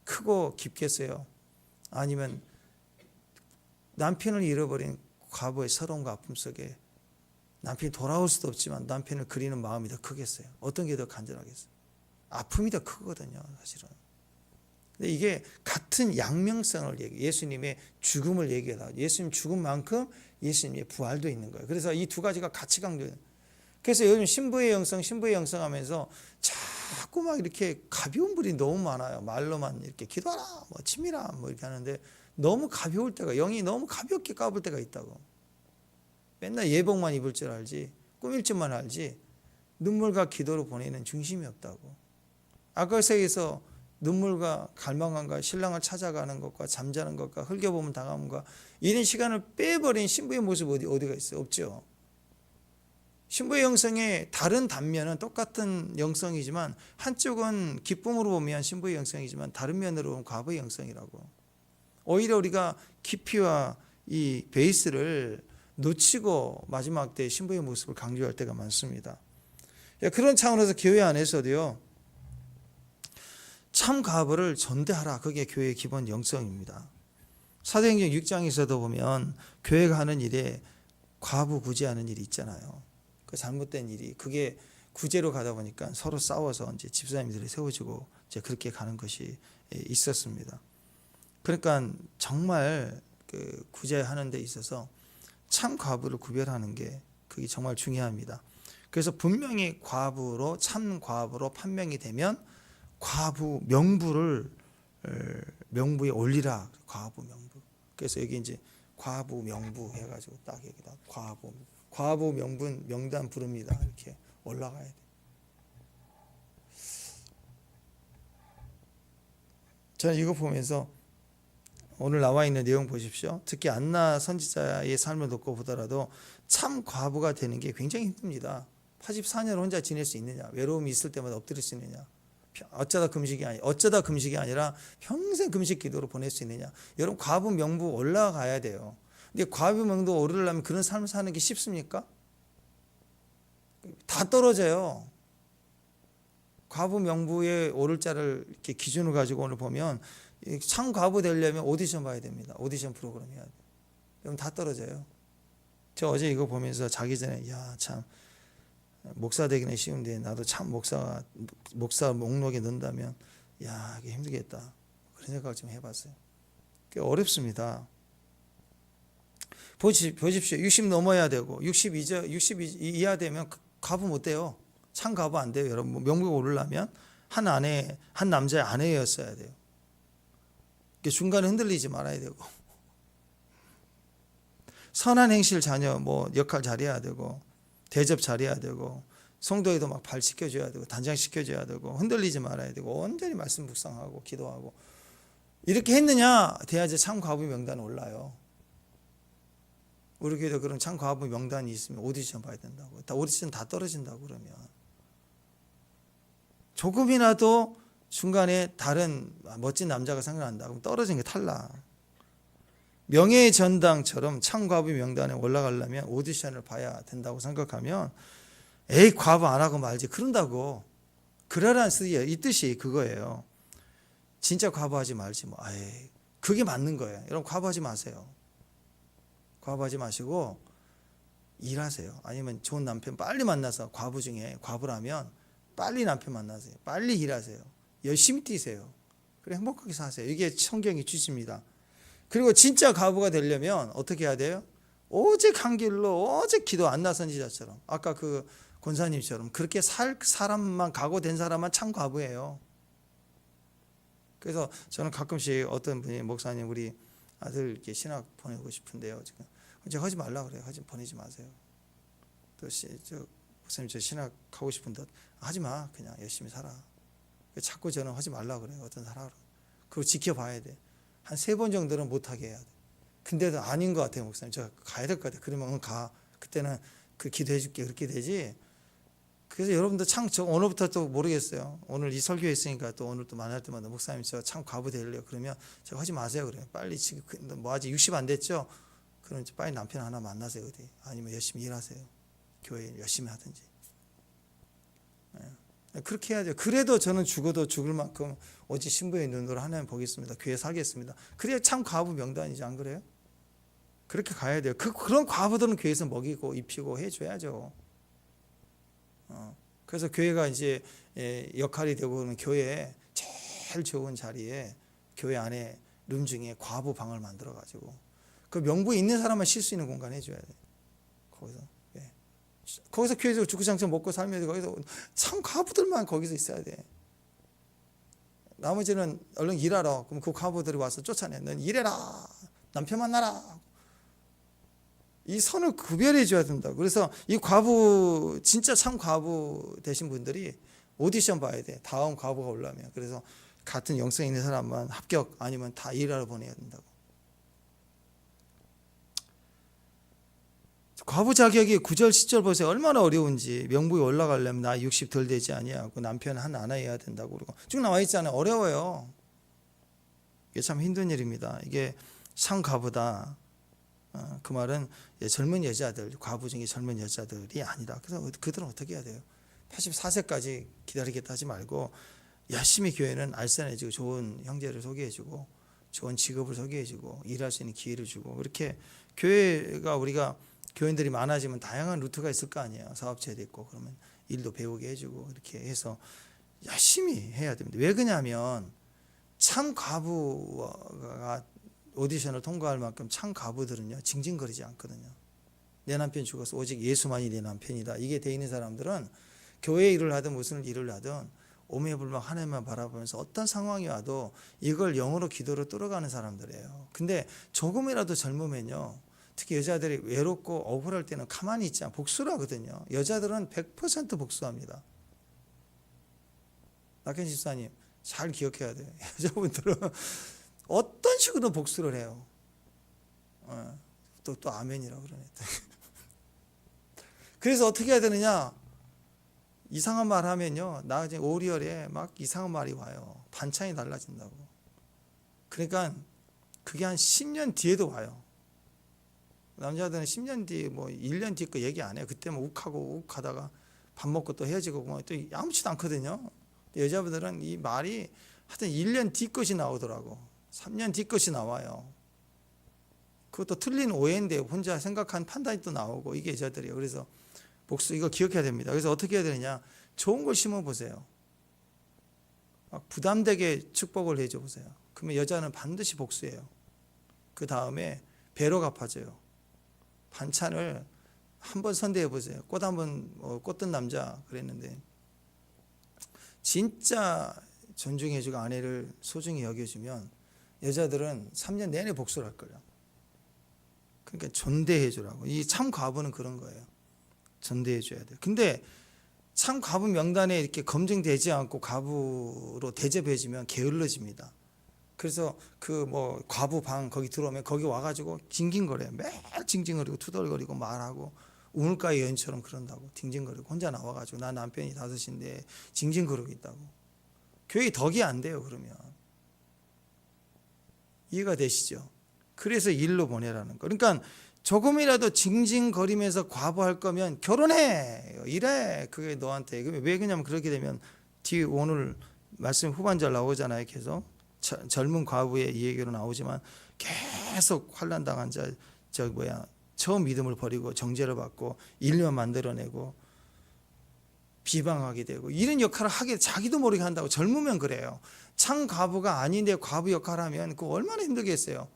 크고 깊겠어요? 아니면 남편을 잃어버린 과부의 서러움과 아픔 속에 남편이 돌아올 수도 없지만 남편을 그리는 마음이 더 크겠어요? 어떤 게 더 간절하겠어요? 아픔이 더 크거든요, 사실은. 근데 이게 같은 양명성을 얘기해요. 예수님의 죽음을 얘기해요. 예수님 죽음만큼 예수님의 부활도 있는 거예요. 그래서 이 두 가지가 같이 강조해요. 그래서 요즘 신부의 영성 하면서 자꾸 막 이렇게 가벼운 불이 너무 많아요. 말로만 이렇게 기도하라, 뭐 치미라, 뭐 이렇게 하는데 너무 가벼울 때가, 영이 너무 가볍게 까불 때가 있다고. 맨날 예복만 입을 줄 알지, 꾸밀 줄만 알지, 눈물과 기도로 보내는 중심이 없다고. 아가서에서 눈물과 갈망함과 신랑을 찾아가는 것과 잠자는 것과 흘겨보면 당함과 이런 시간을 빼버린 신부의 모습 어디가 있어요? 없죠. 신부의 영성의 다른 단면은 똑같은 영성이지만 한쪽은 기쁨으로 보면 신부의 영성이지만 다른 면으로 보면 과부의 영성이라고. 오히려 우리가 깊이와 이 베이스를 놓치고 마지막 때 신부의 모습을 강조할 때가 많습니다. 그런 차원에서 교회 안에서도요, 참 과부를 전대하라. 그게 교회의 기본 영성입니다. 사도행전 6장에서도 보면 교회가 하는 일에 과부 구제하는 일이 있잖아요. 그 잘못된 일이, 그게 구제로 가다 보니까 서로 싸워서 이제 집사님들이 세워지고 이제 그렇게 가는 것이 있었습니다. 그러니까 정말 그 구제하는 데 있어서 참 과부를 구별하는 게 그게 정말 중요합니다. 그래서 분명히 과부로, 참 과부로 판명이 되면 과부 명부를 명부에 올리라. 과부 명부. 그래서 여기 이제 과부 명부 해가지고 딱 여기다 과부 명분 명단 부릅니다. 이렇게 올라가야 돼. 저는 이거 보면서 오늘 나와 있는 내용 보십시오. 특히 안나 선지자의 삶을 놓고 보더라도 참 과부가 되는 게 굉장히 힘듭니다. 84년 혼자 지낼 수 있느냐? 외로움이 있을 때마다 엎드릴 수 있느냐? 어쩌다 금식이 아니라 평생 금식 기도로 보낼 수 있느냐? 여러분, 과부 명부 올라가야 돼요. 근데 과부 명부 오르려면 그런 삶을 사는 게 쉽습니까? 다 떨어져요. 과부 명부에 오를 자를 이렇게 기준을 가지고 오늘 보면 참 과부 되려면 오디션 봐야 됩니다. 오디션 프로그램 해야 돼요. 여러분, 다 떨어져요. 저 어제 이거 보면서 자기 전에 참 목사 되기는 쉬운데 나도 참 목사 목록에 넣는다면 이게 힘들겠다. 그런 생각을 좀 해봤어요. 꽤 어렵습니다. 보십시오. 60 넘어야 되고 60 이하 되면 과부 못 돼요. 참 과부 안 돼요. 여러분, 명부에 오르려면 한 남자의 아내였어야 돼요. 중간에 흔들리지 말아야 되고, 선한 행실 자녀 역할 잘해야 되고, 대접 잘해야 되고, 성도에도 막 발 씻겨줘야 되고 단장 시켜줘야 되고 흔들리지 말아야 되고 온전히 말씀 묵상하고 기도하고 이렇게 했느냐 돼야지 참 과부 명단에 올라요. 우리 교회도 그런 참 과부 명단이 있으면 오디션 봐야 된다고. 다 오디션 다 떨어진다고 그러면. 조금이라도 중간에 다른 멋진 남자가 생각난다. 그럼 떨어진 게 탈락. 명예의 전당처럼 참 과부 명단에 올라가려면 오디션을 봐야 된다고 생각하면 에이 과부 안 하고 말지 그런다고. 그러라는 이 뜻이 그거예요. 진짜 과부하지 말지 뭐. 에이, 그게 맞는 거예요. 여러분 과부하지 마세요. 과부하지 마시고 일하세요. 아니면 좋은 남편 빨리 만나서 과부 중에 과부라면 빨리 남편 만나세요. 빨리 일하세요. 열심히 뛰세요. 그래 행복하게 사세요. 이게 성경의 취지입니다. 그리고 진짜 과부가 되려면 어떻게 해야 돼요? 오직 한 길로 오직 기도 안나 선지자처럼 아까 그 권사님처럼 그렇게 살 사람만 각오된 사람만 참 과부예요. 그래서 저는 가끔씩 어떤 분이 목사님 우리 아들 이렇게 신학 보내고 싶은데요. 지금 제가 하지 말라 그래요. 하지 보내지 마세요. 또 목사님 저 신학 하고 싶은데 하지 마. 그냥 열심히 살아. 자꾸 저는 하지 말라 그래요. 어떤 사람으로. 그거 지켜봐야 돼. 한 3번 정도는 못하게 해야 돼. 근데도 아닌 것 같아요. 목사님 저 가야 될 것 같아요. 그러면 가. 그때는 그 기도해 줄게. 그렇게 되지. 그래서 여러분도 참 저 오늘부터 또 모르겠어요. 오늘 이 설교했으니까 또 오늘 또 만날 때마다 목사님 저 참 과부 되려고 그러면 저 하지 마세요. 그래요. 빨리 지금 뭐 아직 60 안 됐죠? 그럼 빨리 남편 하나 만나세요. 어디. 아니면 열심히 일하세요. 교회 열심히 하든지. 네. 그렇게 해야죠. 그래도 저는 죽어도 죽을 만큼 오직 신부의 눈으로 하나님 보겠습니다. 교회 살겠습니다. 그래야 참 과부 명단이지 안 그래요? 그렇게 가야 돼요. 그런 과부들은 교회에서 먹이고 입히고 해줘야죠. 그래서 교회가 이제 역할이 되고 그러면 교회에 제일 좋은 자리에 교회 안에 룸 중에 과부 방을 만들어 가지고 그 명부에 있는 사람만 쉴 수 있는 공간 해줘야 돼. 거기서 교회에서 주구장창 먹고 살면 거기서 참 과부들만 거기서 있어야 돼. 나머지는 얼른 일하러. 그럼 그 과부들이 와서 쫓아내. 넌 일해라. 남편 만나라. 이 선을 구별해 줘야 된다. 그래서 이 과부 진짜 참 과부 되신 분들이 오디션 봐야 돼. 다음 과부가 올라면. 그래서 같은 영성 있는 사람만 합격 아니면 다 일하러 보내야 된다고. 과부 자격이 9절 10절 보세요. 얼마나 어려운지. 명부에 올라가려면 나 60 덜 되지 아니하고 남편 한 아나여야 된다고 그러고 쭉 나와 있잖아요. 어려워요. 이게 참 힘든 일입니다. 이게 참 과부다. 그 말은 젊은 여자들, 과부 중에 젊은 여자들이 아니다. 그래서 그들은 어떻게 해야 돼요? 84세까지 기다리겠다 하지 말고 열심히 교회는 알선해주고 좋은 형제를 소개해주고 좋은 직업을 소개해주고 일할 수 있는 기회를 주고 그렇게 교회가 우리가 교인들이 많아지면 다양한 루트가 있을 거 아니에요. 사업체도 있고 그러면 일도 배우게 해주고 이렇게 해서 열심히 해야 됩니다. 왜 그러냐면 참 과부가 오디션을 통과할 만큼 참 과부들은요 징징거리지 않거든요. 내 남편 죽어서 오직 예수만이 내 남편이다. 이게 돼 있는 사람들은 교회 일을 하든 무슨 일을 하든 오매불망 하나님만 바라보면서 어떤 상황이 와도 이걸 영으로 기도로 뚫어가는 사람들이에요. 근데 조금이라도 젊으면요 특히 여자들이 외롭고 억울할 때는 가만히 있지 않고 복수를 하거든요. 여자들은 100% 복수합니다. 낙현 집사님 잘 기억해야 돼요. 여자분들은 어떤 식으로 복수를 해요. 또 아멘이라고 그러네. 그래서 어떻게 해야 되느냐? 이상한 말 하면요. 나중에 오리얼에 막 이상한 말이 와요. 반찬이 달라진다고. 그러니까 그게 한 10년 뒤에도 와요. 남자들은 10년 뒤, 뭐 1년 뒤 거 얘기 안 해요. 그때 뭐 욱하고 욱하다가 밥 먹고 또 헤어지고 뭐 또 아무렇지도 않거든요. 여자분들은 이 말이 하여튼 1년 뒤 것이 나오더라고. 3년 뒤 것이 나와요. 그것도 틀린 오해인데 혼자 생각한 판단이 또 나오고 이게 여자들이에요. 그래서 복수 이거 기억해야 됩니다. 그래서 어떻게 해야 되느냐? 좋은 걸 심어보세요. 막 부담되게 축복을 해줘 보세요. 그러면 여자는 반드시 복수해요. 그 다음에 배로 갚아줘요. 반찬을 한번 선대해 보세요. 꽃 한번 꽂던 남자 그랬는데 진짜 존중해주고 아내를 소중히 여겨주면 여자들은 3년 내내 복수를 할 거예요. 그러니까 존대해주라고. 이 참 과부는 그런 거예요. 존대해줘야 돼요. 근데 참 과부 명단에 이렇게 검증되지 않고 과부로 대접해주면 게을러집니다. 그래서 그 뭐 과부 방 거기 들어오면 거기 와가지고 징징거려요. 매일 징징거리고 투덜거리고 말하고 우물가의 여인처럼 그런다고 징징거리고 혼자 나와가지고 나 남편이 5인데 징징거리고 있다고. 교회 덕이 안 돼요. 그러면 이해가 되시죠? 그래서 일로 보내라는 거. 그러니까 조금이라도 징징거리면서 과부할 거면 결혼해. 이래. 그게 너한테. 왜 그러냐면 그렇게 되면 뒤에 오늘 말씀 후반절 나오잖아요. 계속 젊은 과부의 이 얘기로 나오지만 계속 환난 당한 저 믿음을 버리고 정죄를 받고 일만 만들어내고 비방하게 되고 이런 역할을 하게 자기도 모르게 한다고. 젊으면 그래요. 참 과부가 아닌데 과부 역할을 하면 그거 얼마나 힘들겠어요.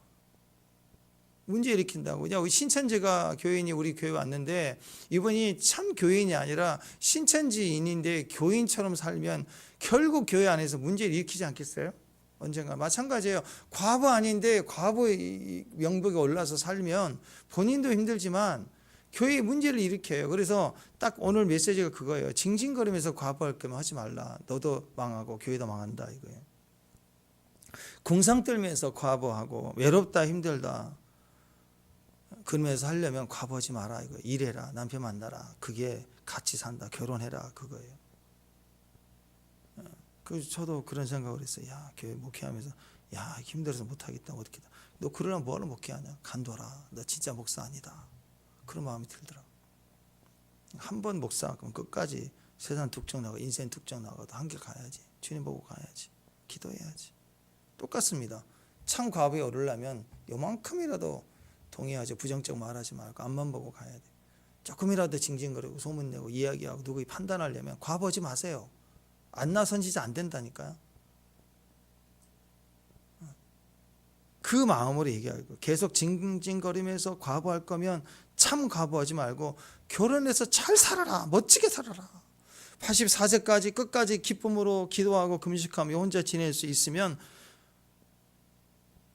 문제 일으킨다고. 우리 신천지가 교인이 우리 교회 왔는데 이분이 참 교인이 아니라 신천지인인데 교인처럼 살면 결국 교회 안에서 문제를 일으키지 않겠어요? 언젠가. 마찬가지예요. 과부 아닌데 과부의 명복에 올라서 살면 본인도 힘들지만 교회에 문제를 일으켜요. 그래서 딱 오늘 메시지가 그거예요. 징징거리면서 과부할 거면 하지 말라. 너도 망하고 교회도 망한다 이거예요. 궁상 떨면서 과부하고 외롭다 힘들다 그러면서 하려면 과부하지 마라 이거. 일해라. 남편 만나라. 그게 같이 산다. 결혼해라 그거예요. 그래서 저도 그런 생각을 했어요. 야, 교회 목회하면서 야, 힘들어서 못하겠다. 어떻게 너 그러려면 뭐하러 목회하냐. 간둬라. 너 진짜 목사 아니다. 그런 마음이 들더라고. 한 번 목사 그럼 끝까지 세상 툭정 나가 인생 툭정 나가도 한길 가야지. 주님 보고 가야지. 기도해야지. 똑같습니다. 참 과부에 오르려면 요만큼이라도 동의하죠. 부정적 말하지 말고 앞만 보고 가야 돼. 조금이라도 징징거리고 소문내고 이야기하고 누구 판단하려면 과부하지 마세요. 안 나선 진짜 안 된다니까요. 그 마음으로 얘기하고 계속 징징거리면서 과부할 거면 참 과부하지 말고 결혼해서 잘 살아라. 멋지게 살아라. 84세까지 끝까지 기쁨으로 기도하고 금식하며 혼자 지낼 수 있으면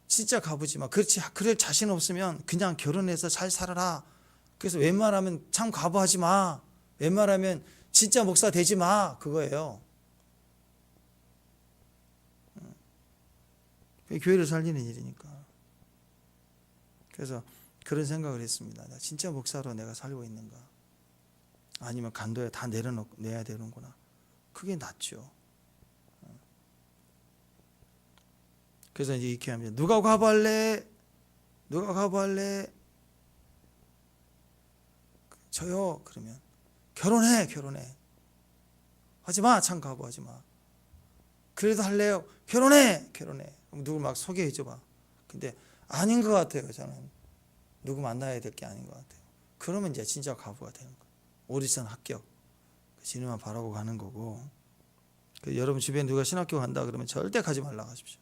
진짜 과부지 마. 그렇지. 그럴 자신 없으면 그냥 결혼해서 잘 살아라. 그래서 웬만하면 참 과부하지 마. 웬만하면 진짜 목사 되지 마. 그거예요. 교회를 살리는 일이니까. 그래서 그런 생각을 했습니다. 나 진짜 목사로 내가 살고 있는가? 아니면 간도에 다 내야 되는구나. 그게 낫죠. 그래서 이제 이렇게 하면 누가 과부할래? 누가 과부할래? 저요. 그러면 결혼해. 하지 마. 참 과부하지 마. 그래도 할래요? 결혼해. 누구 막 소개해 줘봐. 근데 아닌 것 같아요. 저는 누구 만나야 될 게 아닌 것 같아요. 그러면 이제 진짜 과부가 되는 거예요. 오디션 합격. 진우만 바라고 가는 거고. 여러분 주변에 누가 신학교 간다 그러면 절대 가지 말라고 하십시오.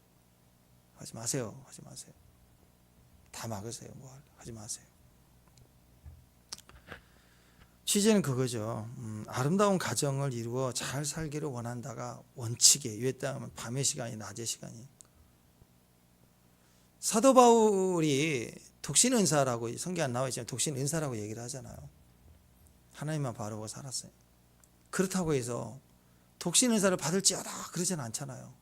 하지 마세요. 다 막으세요. 하지 마세요. 취지는 그거죠. 아름다운 가정을 이루어 잘 살기를 원한다가 원칙이에요. 왜 따면 밤의 시간이 낮의 시간이. 사도 바울이 독신은사라고 성경에 안 나와 있지만 독신은사라고 얘기를 하잖아요. 하나님만 바라보고 살았어요. 그렇다고 해서 독신은사를 받을지어다 그러지는 않잖아요.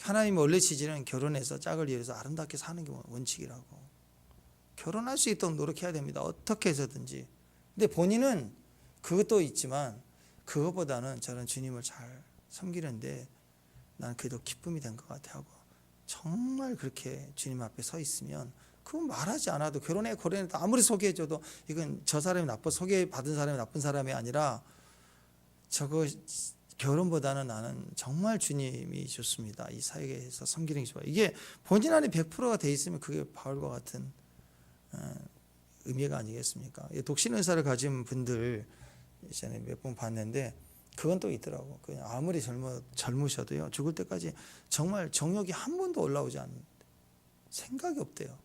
하나님의 원래 취지는 결혼해서 짝을 이뤄서 아름답게 사는 게 원칙이라고. 결혼할 수 있도록 노력해야 됩니다. 어떻게 해서든지. 근데 본인은 그것도 있지만 그것보다는 저는 주님을 잘 섬기는데 난 그게 더 기쁨이 된 것 같아 하고 정말 그렇게 주님 앞에 서 있으면 그건 말하지 않아도 결혼해 고려해도 아무리 소개해줘도 이건 저 사람이 소개받은 사람이 나쁜 사람이 아니라 저거 결혼보다는 나는 정말 주님이 좋습니다. 이 사회에서 섬기는 게 좋아요. 이게 본인 안에 100%가 돼 있으면 그게 바울과 같은 의미가 아니겠습니까? 독신 은사를 가진 분들 전에 몇 번 봤는데 그건 또 있더라고. 그냥 아무리 젊으셔도요 죽을 때까지 정말 정욕이 한 번도 올라오지 않는 생각이 없대요.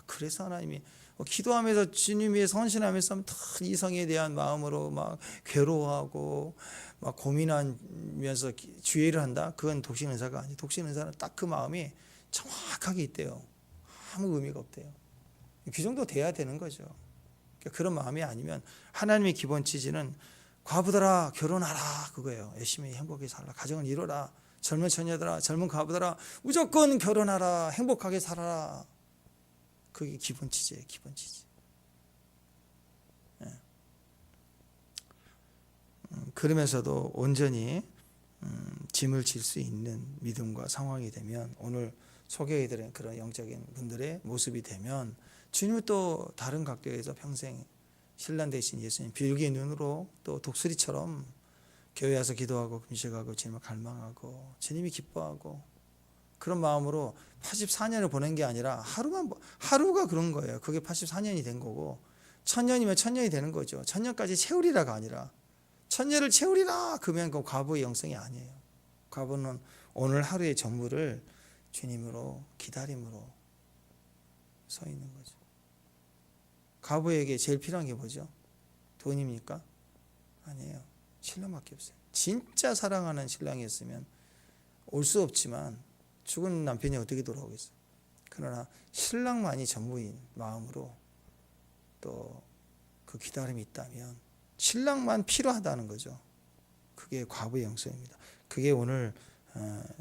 그래서 하나님이 기도하면서 주님 위해 헌신하면서 이성에 대한 마음으로 막 괴로워하고 막 고민하면서 주의를 한다. 그건 독신 은사가 아니에요. 독신 은사는 딱 그 마음이 정확하게 있대요. 아무 의미가 없대요. 그 정도 돼야 되는 거죠. 그러니까 그런 마음이 아니면 하나님의 기본 취지는 과부들아 결혼하라 그거예요. 열심히 행복하게 살라. 가정을 이뤄라. 젊은 처녀들아, 젊은 과부들아 무조건 결혼하라. 행복하게 살아라. 그게 기본 취지예요. 기본 취지. 그러면서도 온전히 짐을 질 수 있는 믿음과 상황이 되면, 오늘 소개해드린 그런 영적인 분들의 모습이 되면, 주님은 또 다른 각도에서 평생 신랑 되신 예수님 비둘기의 눈으로 또 독수리처럼 교회 와서 기도하고 금식하고 주님을 갈망하고 주님이 기뻐하고, 그런 마음으로 84년을 보낸 게 아니라 하루가 그런 거예요. 그게 84년이 된 거고, 1000년이면 1000년이 되는 거죠. 1000년까지 채우리라가 아니라 천년을 채우리라. 그러면 그 과부의 영성이 아니에요. 과부는 오늘 하루의 전부를 주님으로 기다림으로 서 있는 거죠. 과부에게 제일 필요한 게 뭐죠? 돈입니까? 아니에요. 신랑밖에 없어요. 진짜 사랑하는 신랑이었으면 올 수 없지만 죽은 남편이 어떻게 돌아오겠어요? 그러나 신랑만이 전부인 마음으로 또 그 기다림이 있다면 신랑만 필요하다는 거죠. 그게 과부의 영성입니다. 그게 오늘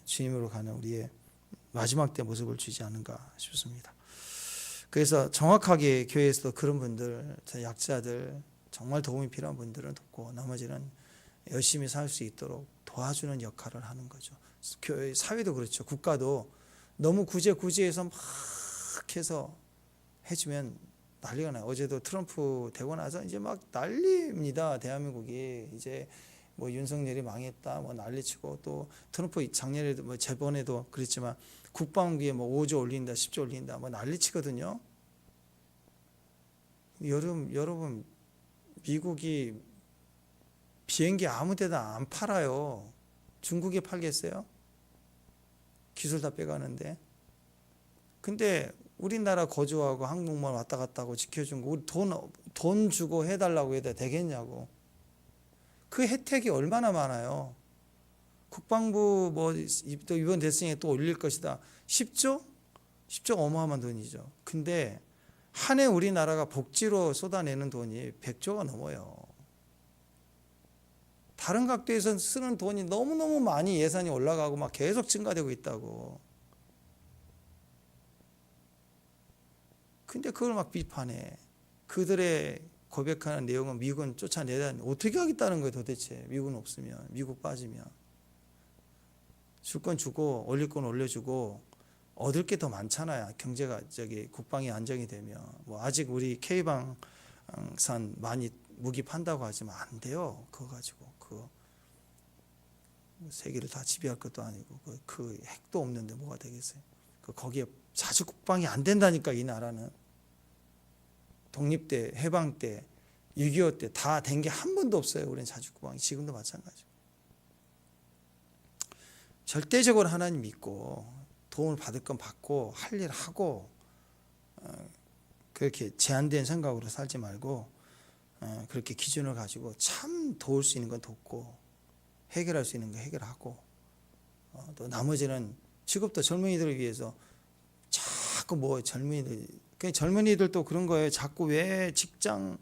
주님으로 가는 우리의 마지막 때 모습을 주지 않은가 싶습니다. 그래서 정확하게 교회에서도 그런 분들, 약자들, 정말 도움이 필요한 분들은 돕고, 나머지는 열심히 살 수 있도록 도와주는 역할을 하는 거죠. 교회, 사회도 그렇죠. 국가도 너무 구제해서 막 해서 해주면 난리가 나요. 어제도 트럼프 되고 나서 이제 막 난리입니다. 대한민국이 이제 뭐 윤석열이 망했다 뭐 난리치고, 또 트럼프 작년에도 뭐 저번에도 그랬지만 국방비에 뭐 5조 올린다 10조 올린다 뭐 난리치거든요. 여러분 미국이 비행기 아무 데나 안 팔아요. 중국에 팔겠어요? 기술 다 빼가는데. 근데 우리나라 거주하고 한국만 왔다 갔다 하고 지켜준 거, 우리 돈 주고 해달라고 해도 되겠냐고. 그 혜택이 얼마나 많아요. 국방부 뭐 또 이번 대선에 또 올릴 것이다. 10조? 10조 어마어마한 돈이죠. 근데 한 해 우리나라가 복지로 쏟아내는 돈이 100조가 넘어요. 다른 각도에서 쓰는 돈이 너무너무 많이 예산이 올라가고 막 계속 증가되고 있다고. 근데 그걸 막 비판해. 그들의 고백하는 내용은 미국은 쫓아내다. 어떻게 하겠다는 거예요 도대체. 미국은 없으면, 미국 빠지면. 줄 건 주고 올릴 건 올려주고 얻을 게 더 많잖아요. 경제가 국방이 안정이 되면. 뭐 아직 우리 K방산 많이 무기 판다고 하지만 안 돼요. 그거 가지고 그거 세계를 다 지배할 것도 아니고 그 핵도 없는데 뭐가 되겠어요. 거기에 자주 국방이 안 된다니까. 이 나라는 독립 때, 해방 때, 6.25 때 다 된 게 한 번도 없어요. 우리는 자주 국방이. 지금도 마찬가지고. 절대적으로 하나님 믿고 도움을 받을 건 받고 할 일 하고, 그렇게 제한된 생각으로 살지 말고 그렇게 기준을 가지고 참 도울 수 있는 건 돕고 해결할 수 있는 건 해결하고, 또 나머지는 직업도 젊은이들을 위해서 자꾸 뭐 젊은이들도 그런 거예요. 자꾸 왜 직장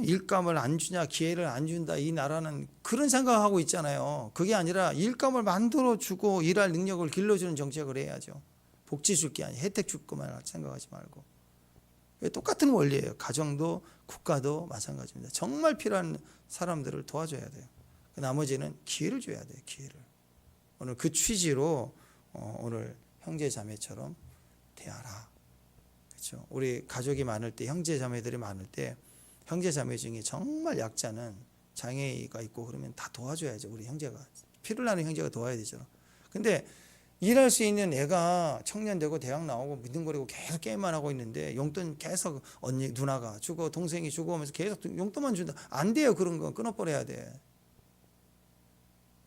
일감을 안 주냐, 기회를 안 준다. 이 나라는 그런 생각하고 있잖아요. 그게 아니라 일감을 만들어 주고 일할 능력을 길러주는 정책을 해야죠. 복지 줄 게 아니라 혜택 줄 것만 생각하지 말고. 똑같은 원리예요. 가정도 국가도 마찬가지입니다. 정말 필요한 사람들을 도와줘야 돼요. 나머지는 기회를 줘야 돼요. 기회를. 오늘 그 취지로 오늘 형제 자매처럼 대하라. 그렇죠? 우리 가족이 많을 때, 형제 자매들이 많을 때, 형제 자매 중에 정말 약자는 장애가 있고 그러면 다 도와줘야죠. 우리 형제가 피를 나는 형제가 도와야 되죠. 근데 일할 수 있는 애가 청년 되고 대학 나오고 미둥거리고 계속 게임만 하고 있는데 용돈 계속 언니 누나가 주고 동생이 주고 하면서 계속 용돈만 준다. 안 돼요. 그런 건 끊어버려야 돼.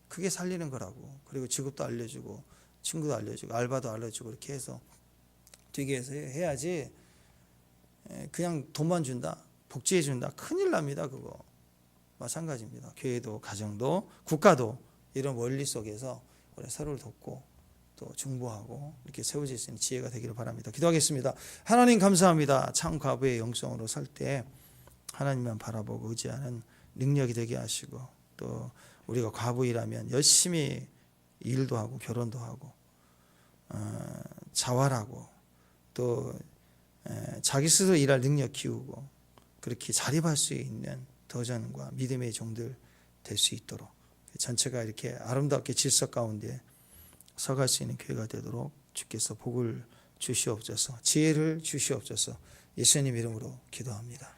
그게 살리는 거라고. 그리고 직업도 알려주고 친구도 알려주고 알바도 알려주고 이렇게 해서 되게 해서 해야지. 그냥 돈만 준다, 복지해 준다, 큰일 납니다. 그거 마찬가지입니다. 교회도 가정도 국가도 이런 원리 속에서 우리 서로를 돕고 또 중보하고 이렇게 세워질 수 있는 지혜가 되기를 바랍니다. 기도하겠습니다. 하나님 감사합니다. 참 과부의 영성으로 살 때 하나님만 바라보고 의지하는 능력이 되게 하시고, 또 우리가 과부이라면 열심히 일도 하고 결혼도 하고 자활하고 또 자기 스스로 일할 능력 키우고 그렇게 자립할 수 있는 도전과 믿음의 종들 될 수 있도록 전체가 이렇게 아름답게 질서 가운데 서갈 수 있는 교회가 되도록 주께서 복을 주시옵소서, 지혜를 주시옵소서. 예수님 이름으로 기도합니다.